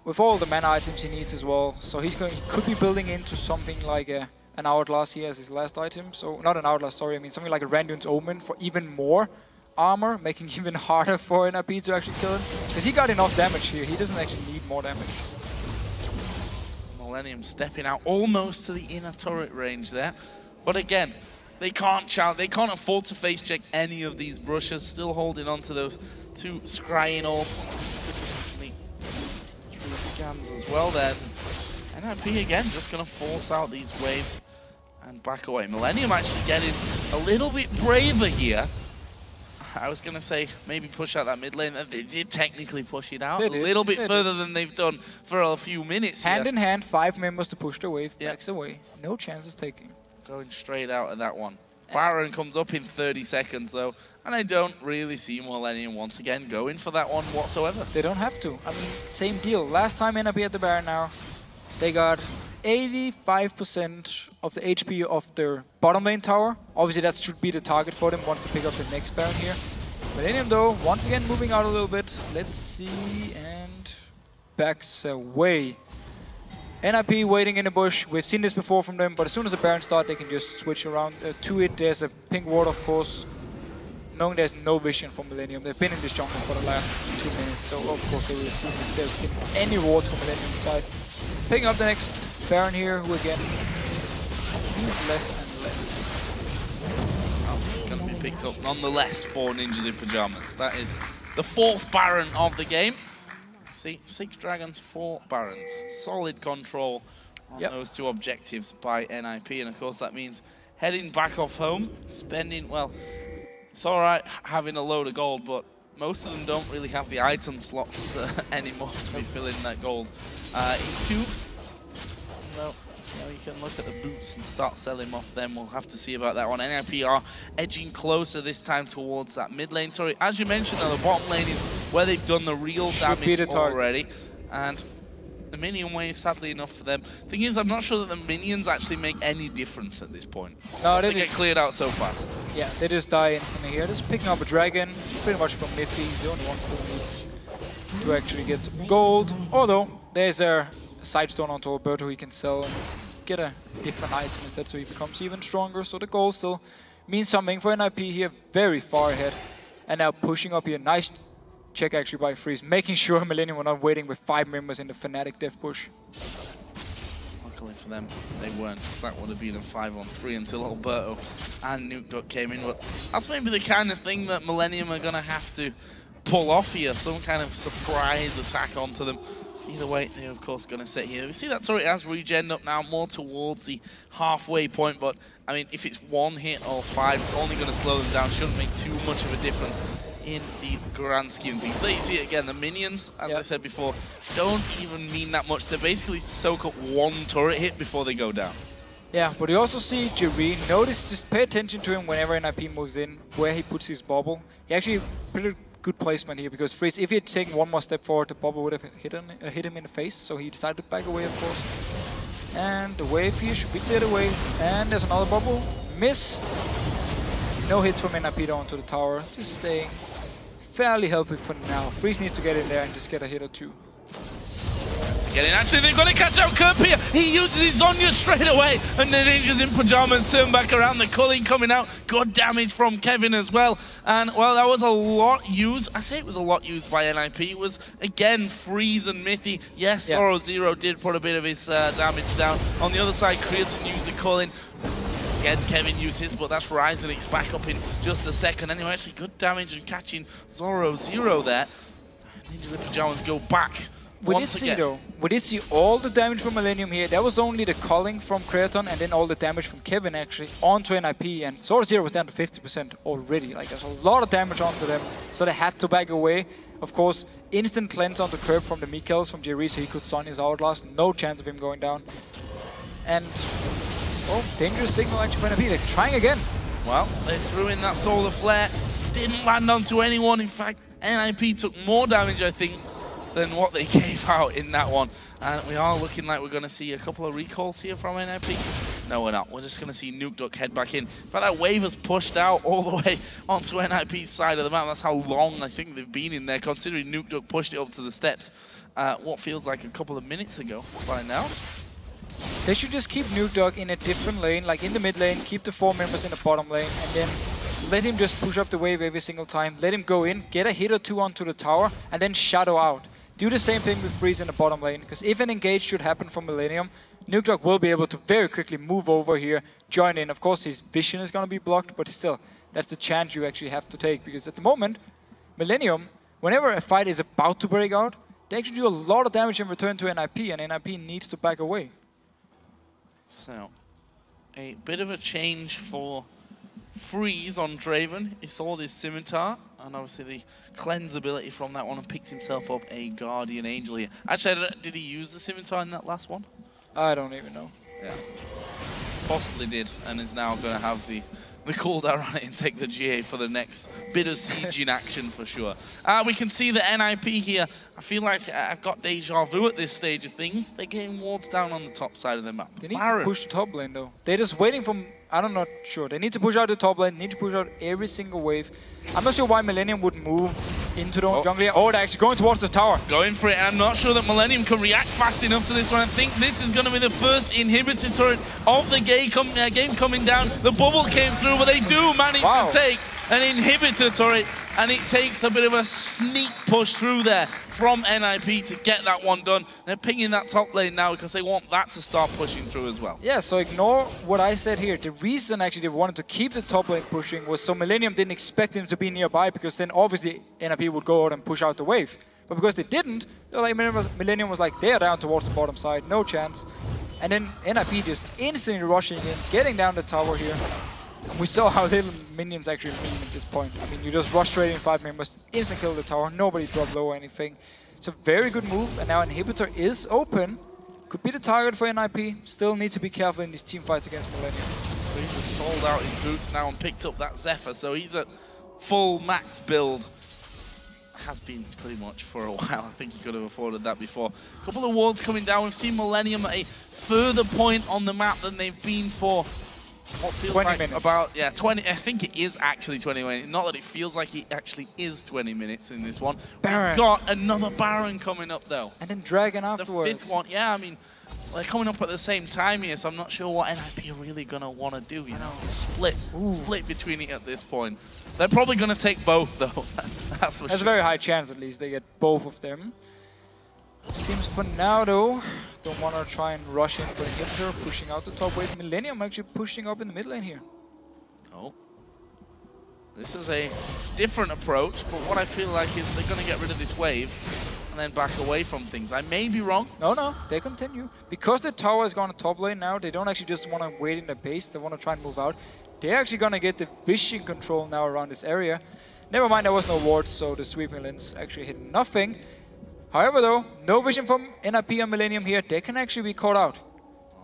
with all the mana items he needs as well. So he could be building into something like an Hourglass here as his last item. So, not an Hourglass, sorry, I mean something like a Randuin's Omen for even more armor, making it even harder for NIP to actually kill him. Because he got enough damage here, he doesn't actually need more damage.
Millennium stepping out almost to the inner turret range there. But again, they can't afford to face check any of these brushes, still holding on to those 2 scrying orbs. 3 scans as well then. NIP again just gonna force out these waves and back away. Millennium actually getting a little bit braver here. I was going to say maybe push out that mid lane. They did technically push it out a little bit further than they've done for a few minutes
Hand in hand, 5 members to push the wave, backs away. No chances taking.
Going straight out of that one. Baron comes up in 30 seconds though, and I don't really see Millennium once again going for that one whatsoever.
They don't have to. I mean, same deal. Last time NIP at the Baron now, they got 85% of the HP of their bottom lane tower. Obviously, that should be the target for them once they pick up the next Baron here. Millennium, though, once again moving out a little bit. Let's see, and backs away. NIP waiting in the bush. We've seen this before from them, but as soon as the Baron starts, they can just switch around to it. There's a pink ward, of course, knowing there's no vision from Millennium. They've been in this jungle for the last 2 minutes, so of course they will see if there's been any wards from Millennium side. Picking up the next Baron here, who again means less and less.
Well, it's going to be picked up nonetheless for Ninjas in Pyjamas. That is the 4th Baron of the game. See, 6 Dragons, 4 Barons. Solid control on those 2 objectives by NIP, and of course that means heading back off home, spending, well, it's alright having a load of gold, but most of them don't really have the item slots anymore to be filling that gold. E2, well, you can look at the boots and start selling off them. We'll have to see about that one. NIP are edging closer this time towards that mid lane turret. As you mentioned, though, the bottom lane is where they've done the real damage already. And the minion wave, sadly enough for them. Thing is, I'm not sure that the minions actually make any difference at this point. No, they get cleared out so fast.
Yeah, they just die instantly here. Just picking up a dragon, pretty much from Mithy. The only one still needs to actually get some gold. Although, there's a side stone onto Hulberto he can sell and get a different item instead, so he becomes even stronger. So the gold still means something for NIP here, very far ahead. And now pushing up here, nice check actually by Freeze, making sure Millennium were not waiting with 5 members in the Fnatic death push.
Luckily for them, they weren't, because that would have been a 5-on-3 until Hulberto and Nukeduck came in. But that's maybe the kind of thing that Millennium are going to have to pull off here, some kind of surprise attack onto them. Either way, they're of course going to sit here. We see that turret has regen up now, more towards the halfway point, but I mean, if it's 1 hit or 5, it's only going to slow them down. Shouldn't make too much of a difference in the grand scheme of things. There you see it again, the minions, as I said before, don't even mean that much. They basically soak up 1 turret hit before they go down.
Yeah, but you also see Jree. Notice, just pay attention to him whenever NIP moves in, where he puts his bubble. He actually pretty good placement here, because Freeze, if he had taken 1 more step forward, the bubble would have hit him in the face, so he decided to back away, of course. And the wave here should be cleared away, and there's another bubble. Missed. No hits from NIP onto the tower, just staying fairly healthy for now. Freeze needs to get in there and just get a hit or 2.
Actually, they've got to catch out Kerp here. He uses his Zonya straight away, and the ninjas in pajamas turn back around. The culling coming out. Good damage from Kevin as well. And, well, that was a lot used. I say it was a lot used by NIP. It was, again, Freeze and Mithy. Yes, ZoroZero did put a bit of his damage down. On the other side, Creaton used the culling. Again, Kevin used his, but that's Ryzenix back up in just a second. Anyway, actually, good damage and catching ZoroZero there. Ninjas in pajamas go back. We did see all the damage from Millennium here. That was only the culling from Creaton and then all the damage from Kevin actually onto NIP, and ZoroZero was down to 50% already. Like, there's a lot of damage onto them, so they had to back away. Of course, instant cleanse onto Kerp from the Mikels from Jree, so he could stun his Outlast. No chance of him going down. And, oh, dangerous signal actually for NIP. They're trying again. Well, they threw in that Solar Flare. Didn't land onto anyone. In fact, NIP took more damage, I think, than what they gave out in that one. And we are looking like we're going to see a couple of recalls here from NIP. No, we're not. We're just going to see Nukeduck head back in. In fact, that wave has pushed out all the way onto NIP's side of the map. That's how long I think they've been in there, considering Nukeduck pushed it up to the steps what feels like a couple of minutes ago by now.
They should just keep Nukeduck in a different lane, like in the mid lane, keep the 4 members in the bottom lane, and then let him just push up the wave every single time. Let him go in, get a hit or 2 onto the tower, and then shadow out. Do the same thing with Freeze in the bottom lane, because if an engage should happen from Millennium, Nukeduck will be able to very quickly move over here, join in. Of course, his vision is going to be blocked, but still, that's the chance you actually have to take, because at the moment, Millennium, whenever a fight is about to break out, they actually do a lot of damage in return to NIP, and NIP needs to back away.
So, a bit of a change for Freeze on Draven. He saw this Scimitar, and obviously the cleanse ability from that one, and picked himself up a Guardian Angel here. Actually, did he use the Scimitar in that last one?
I don't even know.
Yeah. Possibly did, and is now going to have the cooldown on it and take the GA for the next bit of sieging action for sure. We can see the NIP here. I feel like I've got deja vu at this stage of things. They're getting wards down on the top side of the map.
They need to push the top lane though. They're just waiting for... I'm not sure. They need to push out the top lane, need to push out every single wave. I'm not sure why Millennium would move into the jungle here. Oh, they're actually going towards the tower.
Going for it, and I'm not sure that Millennium can react fast enough to this one. I think this is going to be the first inhibitor turret of the game coming down. The bubble came through, but they do manage to take an inhibitor turret, and it takes a bit of a sneak push through there from NIP to get that one done. They're pinging that top lane now because they want that to start pushing through as well.
Yeah, so ignore what I said here. The reason actually they wanted to keep the top lane pushing was so Millennium didn't expect him to be nearby, because then obviously NIP would go out and push out the wave. But because they didn't, like, Millennium was like, they're down towards the bottom side, no chance. And then NIP just instantly rushing in, getting down the tower here. And we saw how little minions actually mean at this point. I mean, you just rush straight in 5 members, instant kill the tower, nobody drop low or anything. It's a very good move, and now Inhibitor is open. Could be the target for NIP. Still need to be careful in these team fights against Millennium.
He's sold out his boots now and picked up that Zephyr, so he's at full max build. Has been pretty much for a while. I think he could have afforded that before. A couple of wards coming down. We've seen Millennium at a further point on the map than they've been for what feels
20
like
minutes.
About 20. I think it is actually 20 minutes. Not that it feels like it actually is 20 minutes in this one.
Baron.
We've got another Baron coming up though.
And then Dragon afterwards.
The 5th one, yeah. I mean, they're coming up at the same time here, so I'm not sure what NIP are really gonna want to do. You know, split between it at this point. They're probably gonna take both though. That's for sure.
There's a very high chance at least they get both of them. Seems for now though, don't want to try and rush in for Inhibitor, pushing out the top wave. Millennium actually pushing up in the mid lane here.
Oh. This is a different approach, but what I feel like is they're gonna get rid of this wave and then back away from things. I may be wrong.
No, they continue. Because the tower has gone to top lane now, they don't actually just want to wait in the base, they want to try and move out. They're actually gonna get the vision control now around this area. Never mind, there was no wards, so the sweeping lanes actually hit nothing. However though, no vision from NIP and Millennium here. They can actually be caught out.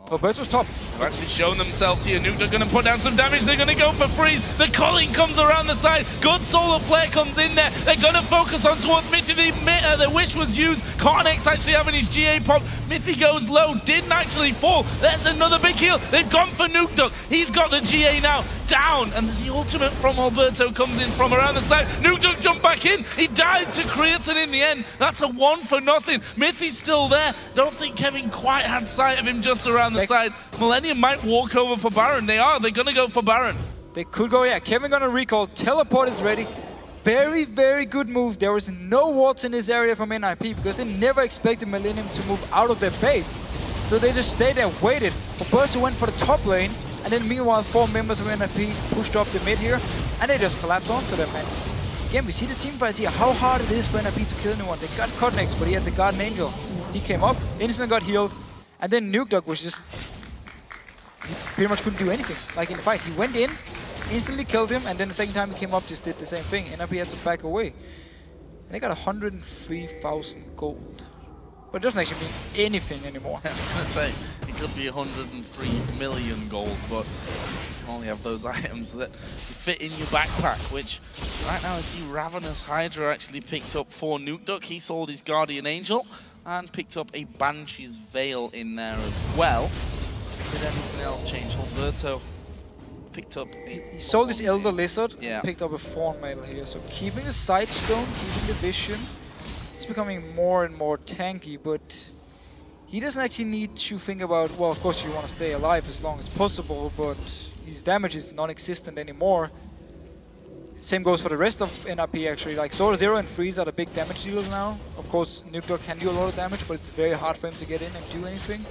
Hulberto's top.
They've actually shown themselves here. Nukeduck going to put down some damage. They're going to go for freeze. The Cologne comes around the side. Good solo player comes in there. They're going to focus on towards Mithy. The wish was used. Kottenx actually having his GA pop. Mithy goes low. Didn't actually fall. There's another big heal. They've gone for Nukeduck. He's got the GA now. Down. And the ultimate from Hulberto comes in from around the side. Nukeduck jumped back in. He died to Creaton in the end. That's a 1 for nothing. Mithy's still there. Don't think Kevin quite had sight of him just around the side. Millennium might walk over for Baron. They're going to go for Baron.
They could go, yeah. Kevin gonna recall. Teleport is ready. Very, very good move. There was no wards in this area from NIP because they never expected Millennium to move out of their base. So they just stayed there and waited. Hulberto went for the top lane. And then meanwhile, 4 members of NIP pushed up the mid here. And they just collapsed onto them. And again, we see the team fights here. How hard it is for NIP to kill anyone. They got Kottenx, but he had the Guardian Angel. He came up, instantly got healed. And then Nukeduck was just... he pretty much couldn't do anything. Like in the fight, he went in, instantly killed him, and then the second time he came up, just did the same thing. NIP had to back away. And they got 103,000 gold. But it doesn't actually mean anything anymore.
I was going to say, it could be 103 million gold, but you can only have those items that fit in your backpack, which right now I see Ravenous Hydra actually picked up for Nukeduck. He sold his Guardian Angel and picked up a Banshee's Veil in there as well. Did anything else change? Hulberto picked up
he sold his Elder Lizard,
yeah.
Picked up a Thorn Mail here. So keeping the Sight Stone, keeping the vision. It's becoming more and more tanky, but he doesn't actually need to think about, well, of course you want to stay alive as long as possible, but his damage is non-existent anymore. Same goes for the rest of NIP actually, like ZoroZero and Freeze are the big damage dealers now. Of course, Nukeduck can do a lot of damage, but it's very hard for him to get in and do anything.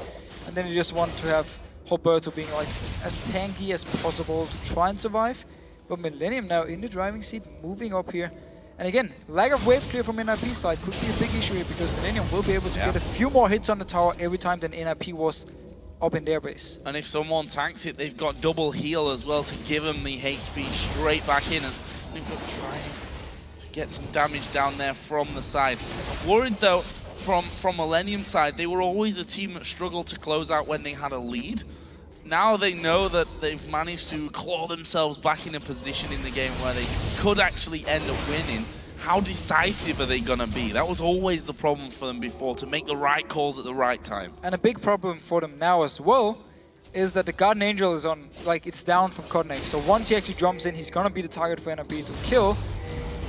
And then you just want to have Hulberto being like as tanky as possible to try and survive. But Millennium now in the driving seat, moving up here. And again, lack of wave clear from NIP side could be a big issue here because Millennium will be able to get a few more hits on the tower every time than NIP was up in their base.
And if someone tanks it, they've got double heal as well to give them the HP straight back in as Nukeduck trying to get some damage down there from the side. Worried though, from Millennium side, they were always a team that struggled to close out when they had a lead. Now they know that they've managed to claw themselves back in a position in the game where they could actually end up winning. How decisive are they going to be? That was always the problem for them before, to make the right calls at the right time.
And a big problem for them now as well is that the Guardian Angel is on, like, it's down from Kottenx. So once he actually jumps in, he's going to be the target for NIP to kill.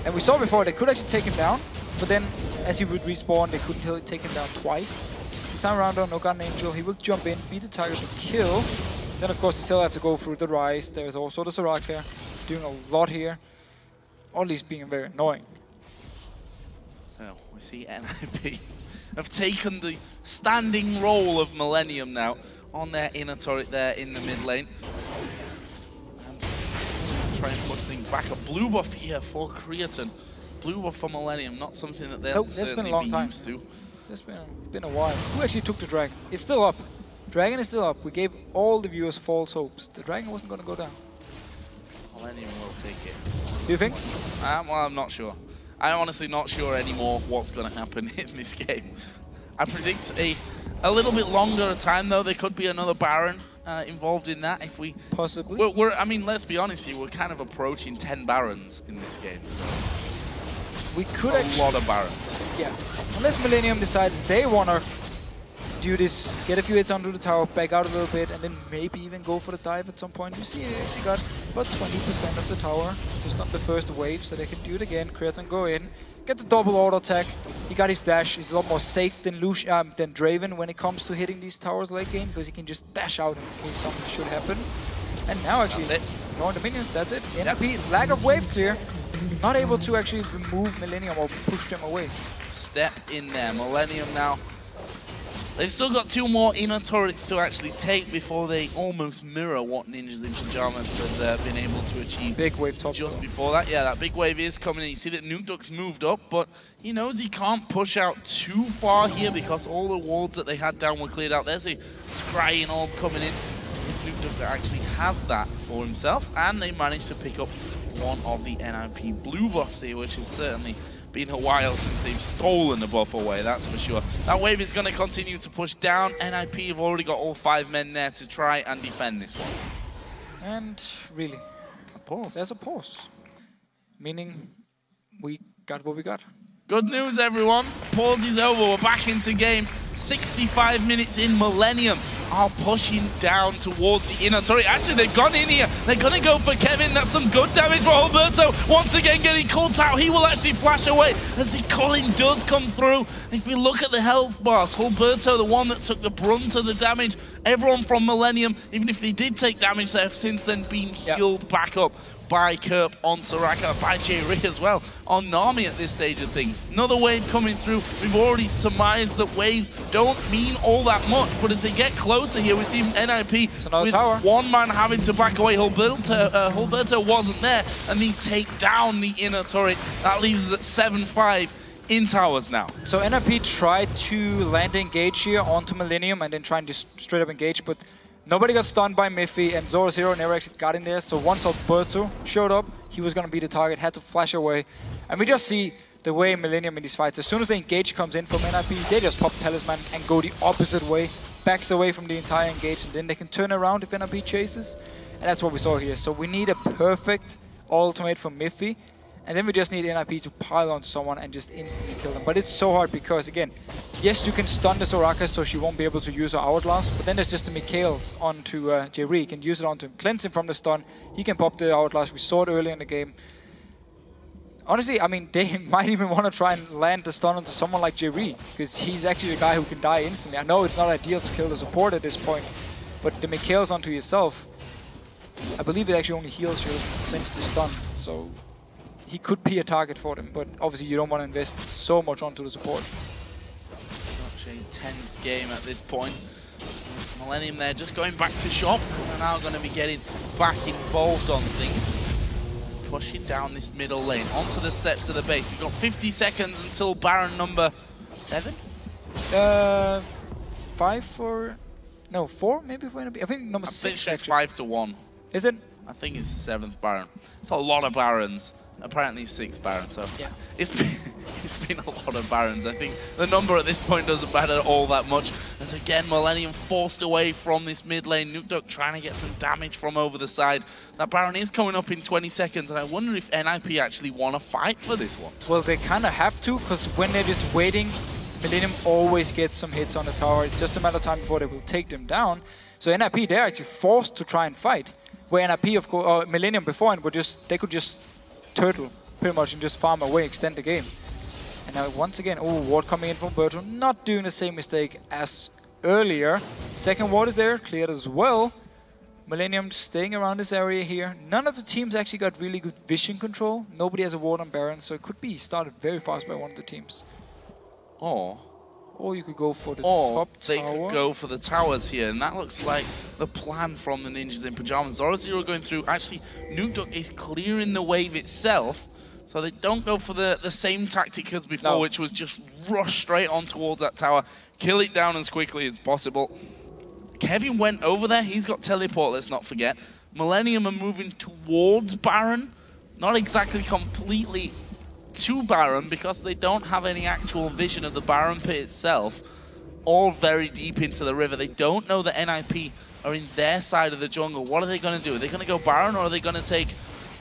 And we saw before, they could actually take him down, but then as he would respawn, they couldn't take him down twice. This time around, though, no Guardian Angel. He will jump in, be the target to kill. Then, of course, you still have to go through the Rise. There's also the Soraka doing a lot here, or at least being very annoying.
So, we see NIP have taken the standing role of Millennium now on their inner turret there in the mid lane. And try and push things back. A blue buff here for Creaton. Blue buff for Millennium, not something that they'll certainly be used to.
It's been a while. Who actually took the dragon? It's still up. Dragon is still up. We gave all the viewers false hopes. The dragon wasn't going to go down.
Millennium will take it.
Do you think?
Well, I'm not sure. I'm honestly not sure anymore what's going to happen in this game. I predict a little bit longer time, though. There could be another Baron involved in that if we...
Possibly.
I mean, let's be honest here. We're kind of approaching 10 Barons in this game. So
we could
a lot of Barons.
Yeah. Unless Millennium decides they want to do this, get a few hits onto the tower, back out a little bit, and then maybe even go for the dive at some point. You see, he actually got about 20% of the tower just on the first wave, so they can do it again. Creaton go in, get the double auto attack. He got his dash. He's a lot more safe than Draven when it comes to hitting these towers late game, because he can just dash out in case something should happen. And now actually, ignoring the minions, that's it. NP, lack of wave clear. Not able to actually remove Millennium or push them away.
Step in there. Millennium now. They've still got 2 more inner turrets to actually take before they almost mirror what Ninjas in Pyjamas have been able to achieve.
Big wave top
just before that. Yeah, that big wave is coming in. You see that Nukeduck's moved up, but he knows he can't push out too far here because all the wards that they had down were cleared out. There's a scrying orb coming in. It's Nukeduck that actually has that for himself, and they managed to pick up one of the NIP blue buffs here, which is certainly been a while since they've stolen the buff away, that's for sure. That wave is going to continue to push down. NIP have already got all 5 men there to try and defend this one.
And really,
a pause.
There's a pause. Meaning we got what we got.
Good news, everyone. Pause is over. We're back into game. 65 minutes in. Millennium are pushing down towards the inner turret. Actually, they've gone in here. They're going to go for Kevin. That's some good damage for Hulberto. Once again, getting caught out. He will actually flash away as the Cologne does come through. If we look at the health bars, Hulberto, the one that took the brunt of the damage. Everyone from Millennium, even if they did take damage, they have since then been healed back up by Kerp on Soraka, by Jree as well on Nami at this stage of things. Another wave coming through. We've already surmised that waves don't mean all that much, but as they get closer here, we see NIP with
tower.
1 man having to back away. Hulberto wasn't there, and they take down the inner turret. That leaves us at 7-5 in towers now.
So NIP tried to land engage here onto Millennium and then try and just straight up engage, but nobody got stunned by Mithy, and ZoroZero never actually got in there. So once Hulberto showed up, he was going to be the target, had to flash away. And we just see the way Millennium in these fights, as soon as the engage comes in from NIP, they just pop Talisman and go the opposite way, backs away from the entire engage, and then they can turn around if NIP chases. And that's what we saw here. So we need a perfect ultimate from Mithy, and then we just need NIP to pile onto someone and just instantly kill them. But it's so hard because, again, yes, you can stun the Soraka so she won't be able to use her Hourglass, but then there's just the Mikhails onto Jree. He can use it onto him, cleanse him from the stun. He can pop the Hourglass. We saw it earlier in the game. Honestly, I mean, they might even want to try and land the stun onto someone like Jree, because he's actually the guy who can die instantly. I know it's not ideal to kill the support at this point, but the Mikhails onto yourself, I believe it actually only heals you against the stun. So he could be a target for them, but obviously you don't want to invest so much onto the support.
Such a tense game at this point. Millennium there just going back to shop. We're now going to be getting back involved on things. Pushing down this middle lane onto the steps of the base. We've got 50 seconds until Baron number 7?
5 for... No, 4 maybe for NIP. I think number 6
it's 5 to 1.
Is it?
I think it's the 7th Baron. It's a lot of Barons. Apparently 6 Barons, so
yeah.
It's been a lot of Barons. I think the number at this point doesn't matter all that much. As again, Millennium forced away from this mid lane. Nukeduck trying to get some damage from over the side. That Baron is coming up in 20 seconds, and I wonder if NIP actually want to fight for this one.
Well, they kind of have to, because when they're just waiting, Millennium always gets some hits on the tower. It's just a matter of time before they will take them down. So NIP, they're actually forced to try and fight. Where NIP, of course, or Millennium beforehand, they could just turtle pretty much and just farm away, extend the game. And now once again, ward coming in from Hulberto, not doing the same mistake as earlier. Second ward is there, cleared as well. Millennium staying around this area here. None of the teams actually got really good vision control. Nobody has a ward on Baron, so it could be started very fast by one of the teams. Or you could go for the top tower.
They could go for the towers here, and that looks like the plan from the Ninjas in Pyjamas. ZoroZero going through. Actually, Nukeduck is clearing the wave itself, so they don't go for the same tactic as before, which was just rush straight on towards that tower, kill it down as quickly as possible. Kevin went over there. He's got teleport, let's not forget. Millennium are moving towards Baron. Not exactly completely to Baron because they don't have any actual vision of the Baron pit itself. All very deep into the river. They don't know that NIP are in their side of the jungle. What are they going to do? Are they going to go Baron or are they going to take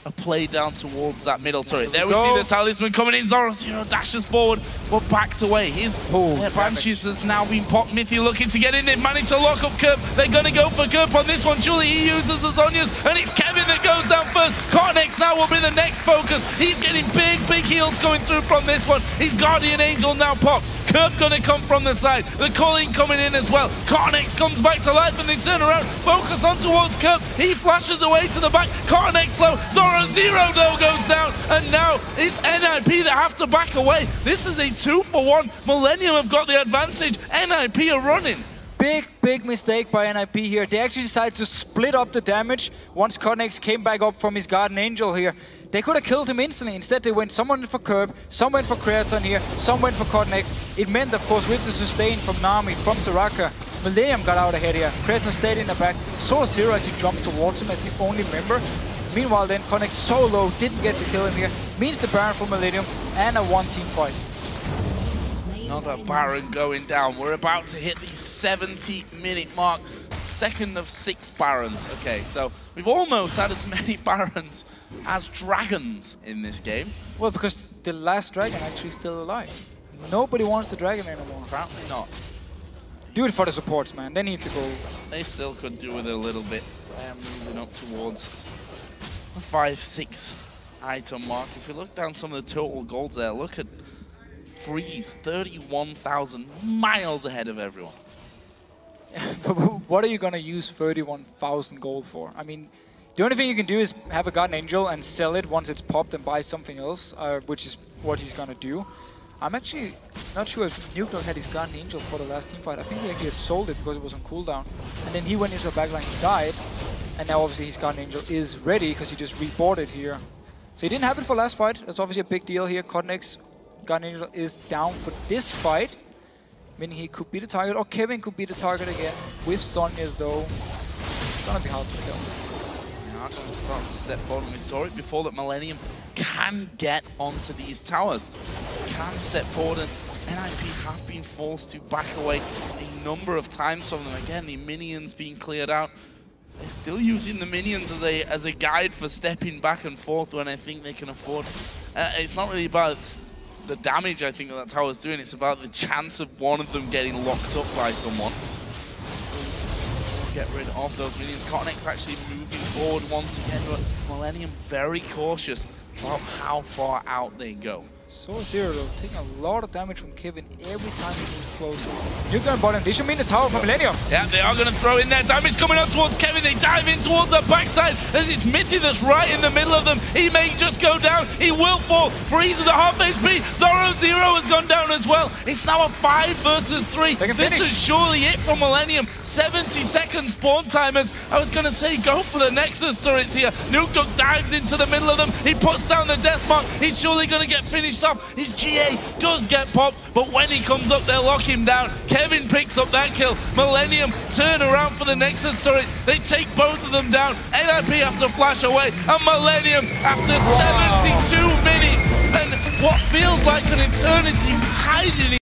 a play down towards that middle turret? There we see the talisman coming in. ZoroZero dashes forward but backs away. His Banshees has now been popped. Mithy looking to get in. They've managed to lock up Kerp. They're going to go for Kerp on this one. Jree, he uses the Zonias and it's Kevin that goes down first. Kottenx now will be the next focus. He's getting big heals going through from this one. His Guardian Angel now popped. Kerp gonna come from the side. The Cologne coming in as well. Kottenx comes back to life and they turn around. Focus on towards Kerp. He flashes away to the back. Kottenx low. ZoroZero though goes down. And now it's NIP that have to back away. This is a 2-for-1. Millennium have got the advantage. NIP are running.
Big mistake by NIP here. They actually decided to split up the damage once Kottenx came back up from his Guardian Angel here. They could have killed him instantly. Instead, they went someone for Kerp, some went for Creaton here, some went for Kottenx. It meant, of course, with the sustain from Nami, from Taraka, Millennium got out ahead here. Creaton stayed in the back. ZoroZero actually jumped towards him as the only member. Meanwhile, then, Kottenx so low, didn't get to kill him here. Means the Baron for Millennium and a one-team fight.
Another Baron going down. We're about to hit the 70-minute mark. Second of 6 Barons. Okay, so we've almost had as many Barons as dragons in this game.
Well, because the last dragon actually still alive. Nobody wants the dragon anymore.
Apparently not.
Do it for the supports, man. They need to go.
They still could do with it a little bit. They're moving up towards the 5-6 item mark. If you look down some of the total golds there, look at Freeze, 31,000 miles ahead of everyone.
What are you going to use 31,000 gold for? I mean, the only thing you can do is have a Guardian Angel and sell it once it's popped and buy something else, which is what he's going to do. I'm actually not sure if Nukeduck had his Guardian Angel for the last team fight. I think he actually had sold it because it was on cooldown. And then he went into the backline and died. And now obviously his Guardian Angel is ready because he just rebought it here. So he didn't have it for last fight. That's obviously a big deal here. Kottenx Guardian Angel is down for this fight. Meaning he could be the target, or Kevin could be the target again. With Zonias though, it's gonna be hard to kill.
Yeah, I'm gonna start to step forward. We saw it before that Millennium can get onto these towers. Can step forward, and NIP have been forced to back away a number of times from them. Again, the minions being cleared out. They're still using the minions as a guide for stepping back and forth when I think they can afford. It's not really about the damage I think that tower's doing, it's about the chance of one of them getting locked up by someone. Get rid of those minions. Kottenx actually moving forward once again, but Millennium very cautious about how far out they go.
ZoroZero though, taking a lot of damage from Kevin every time he moves closer. Nukeduck bottom, they should mean the tower for Millennium.
Yeah, they are going to throw in their damage coming up towards Kevin. They dive in towards that backside as it's Mithy that's right in the middle of them. He may just go down. He will fall. Freeze is at half HP. ZoroZero has gone down as well. It's now a 5 versus 3. This is surely it for Millennium. 70 seconds spawn timers. I was going to say go for the Nexus turrets here. Nukeduck dives into the middle of them. He puts down the death mark. He's surely going to get finished off. His GA does get popped, but when he comes up, they'll lock him down. Kevin picks up that kill. Millennium turn around for the Nexus turrets. They take both of them down. NIP have to flash away, and Millennium, after 72 minutes and what feels like an eternity hiding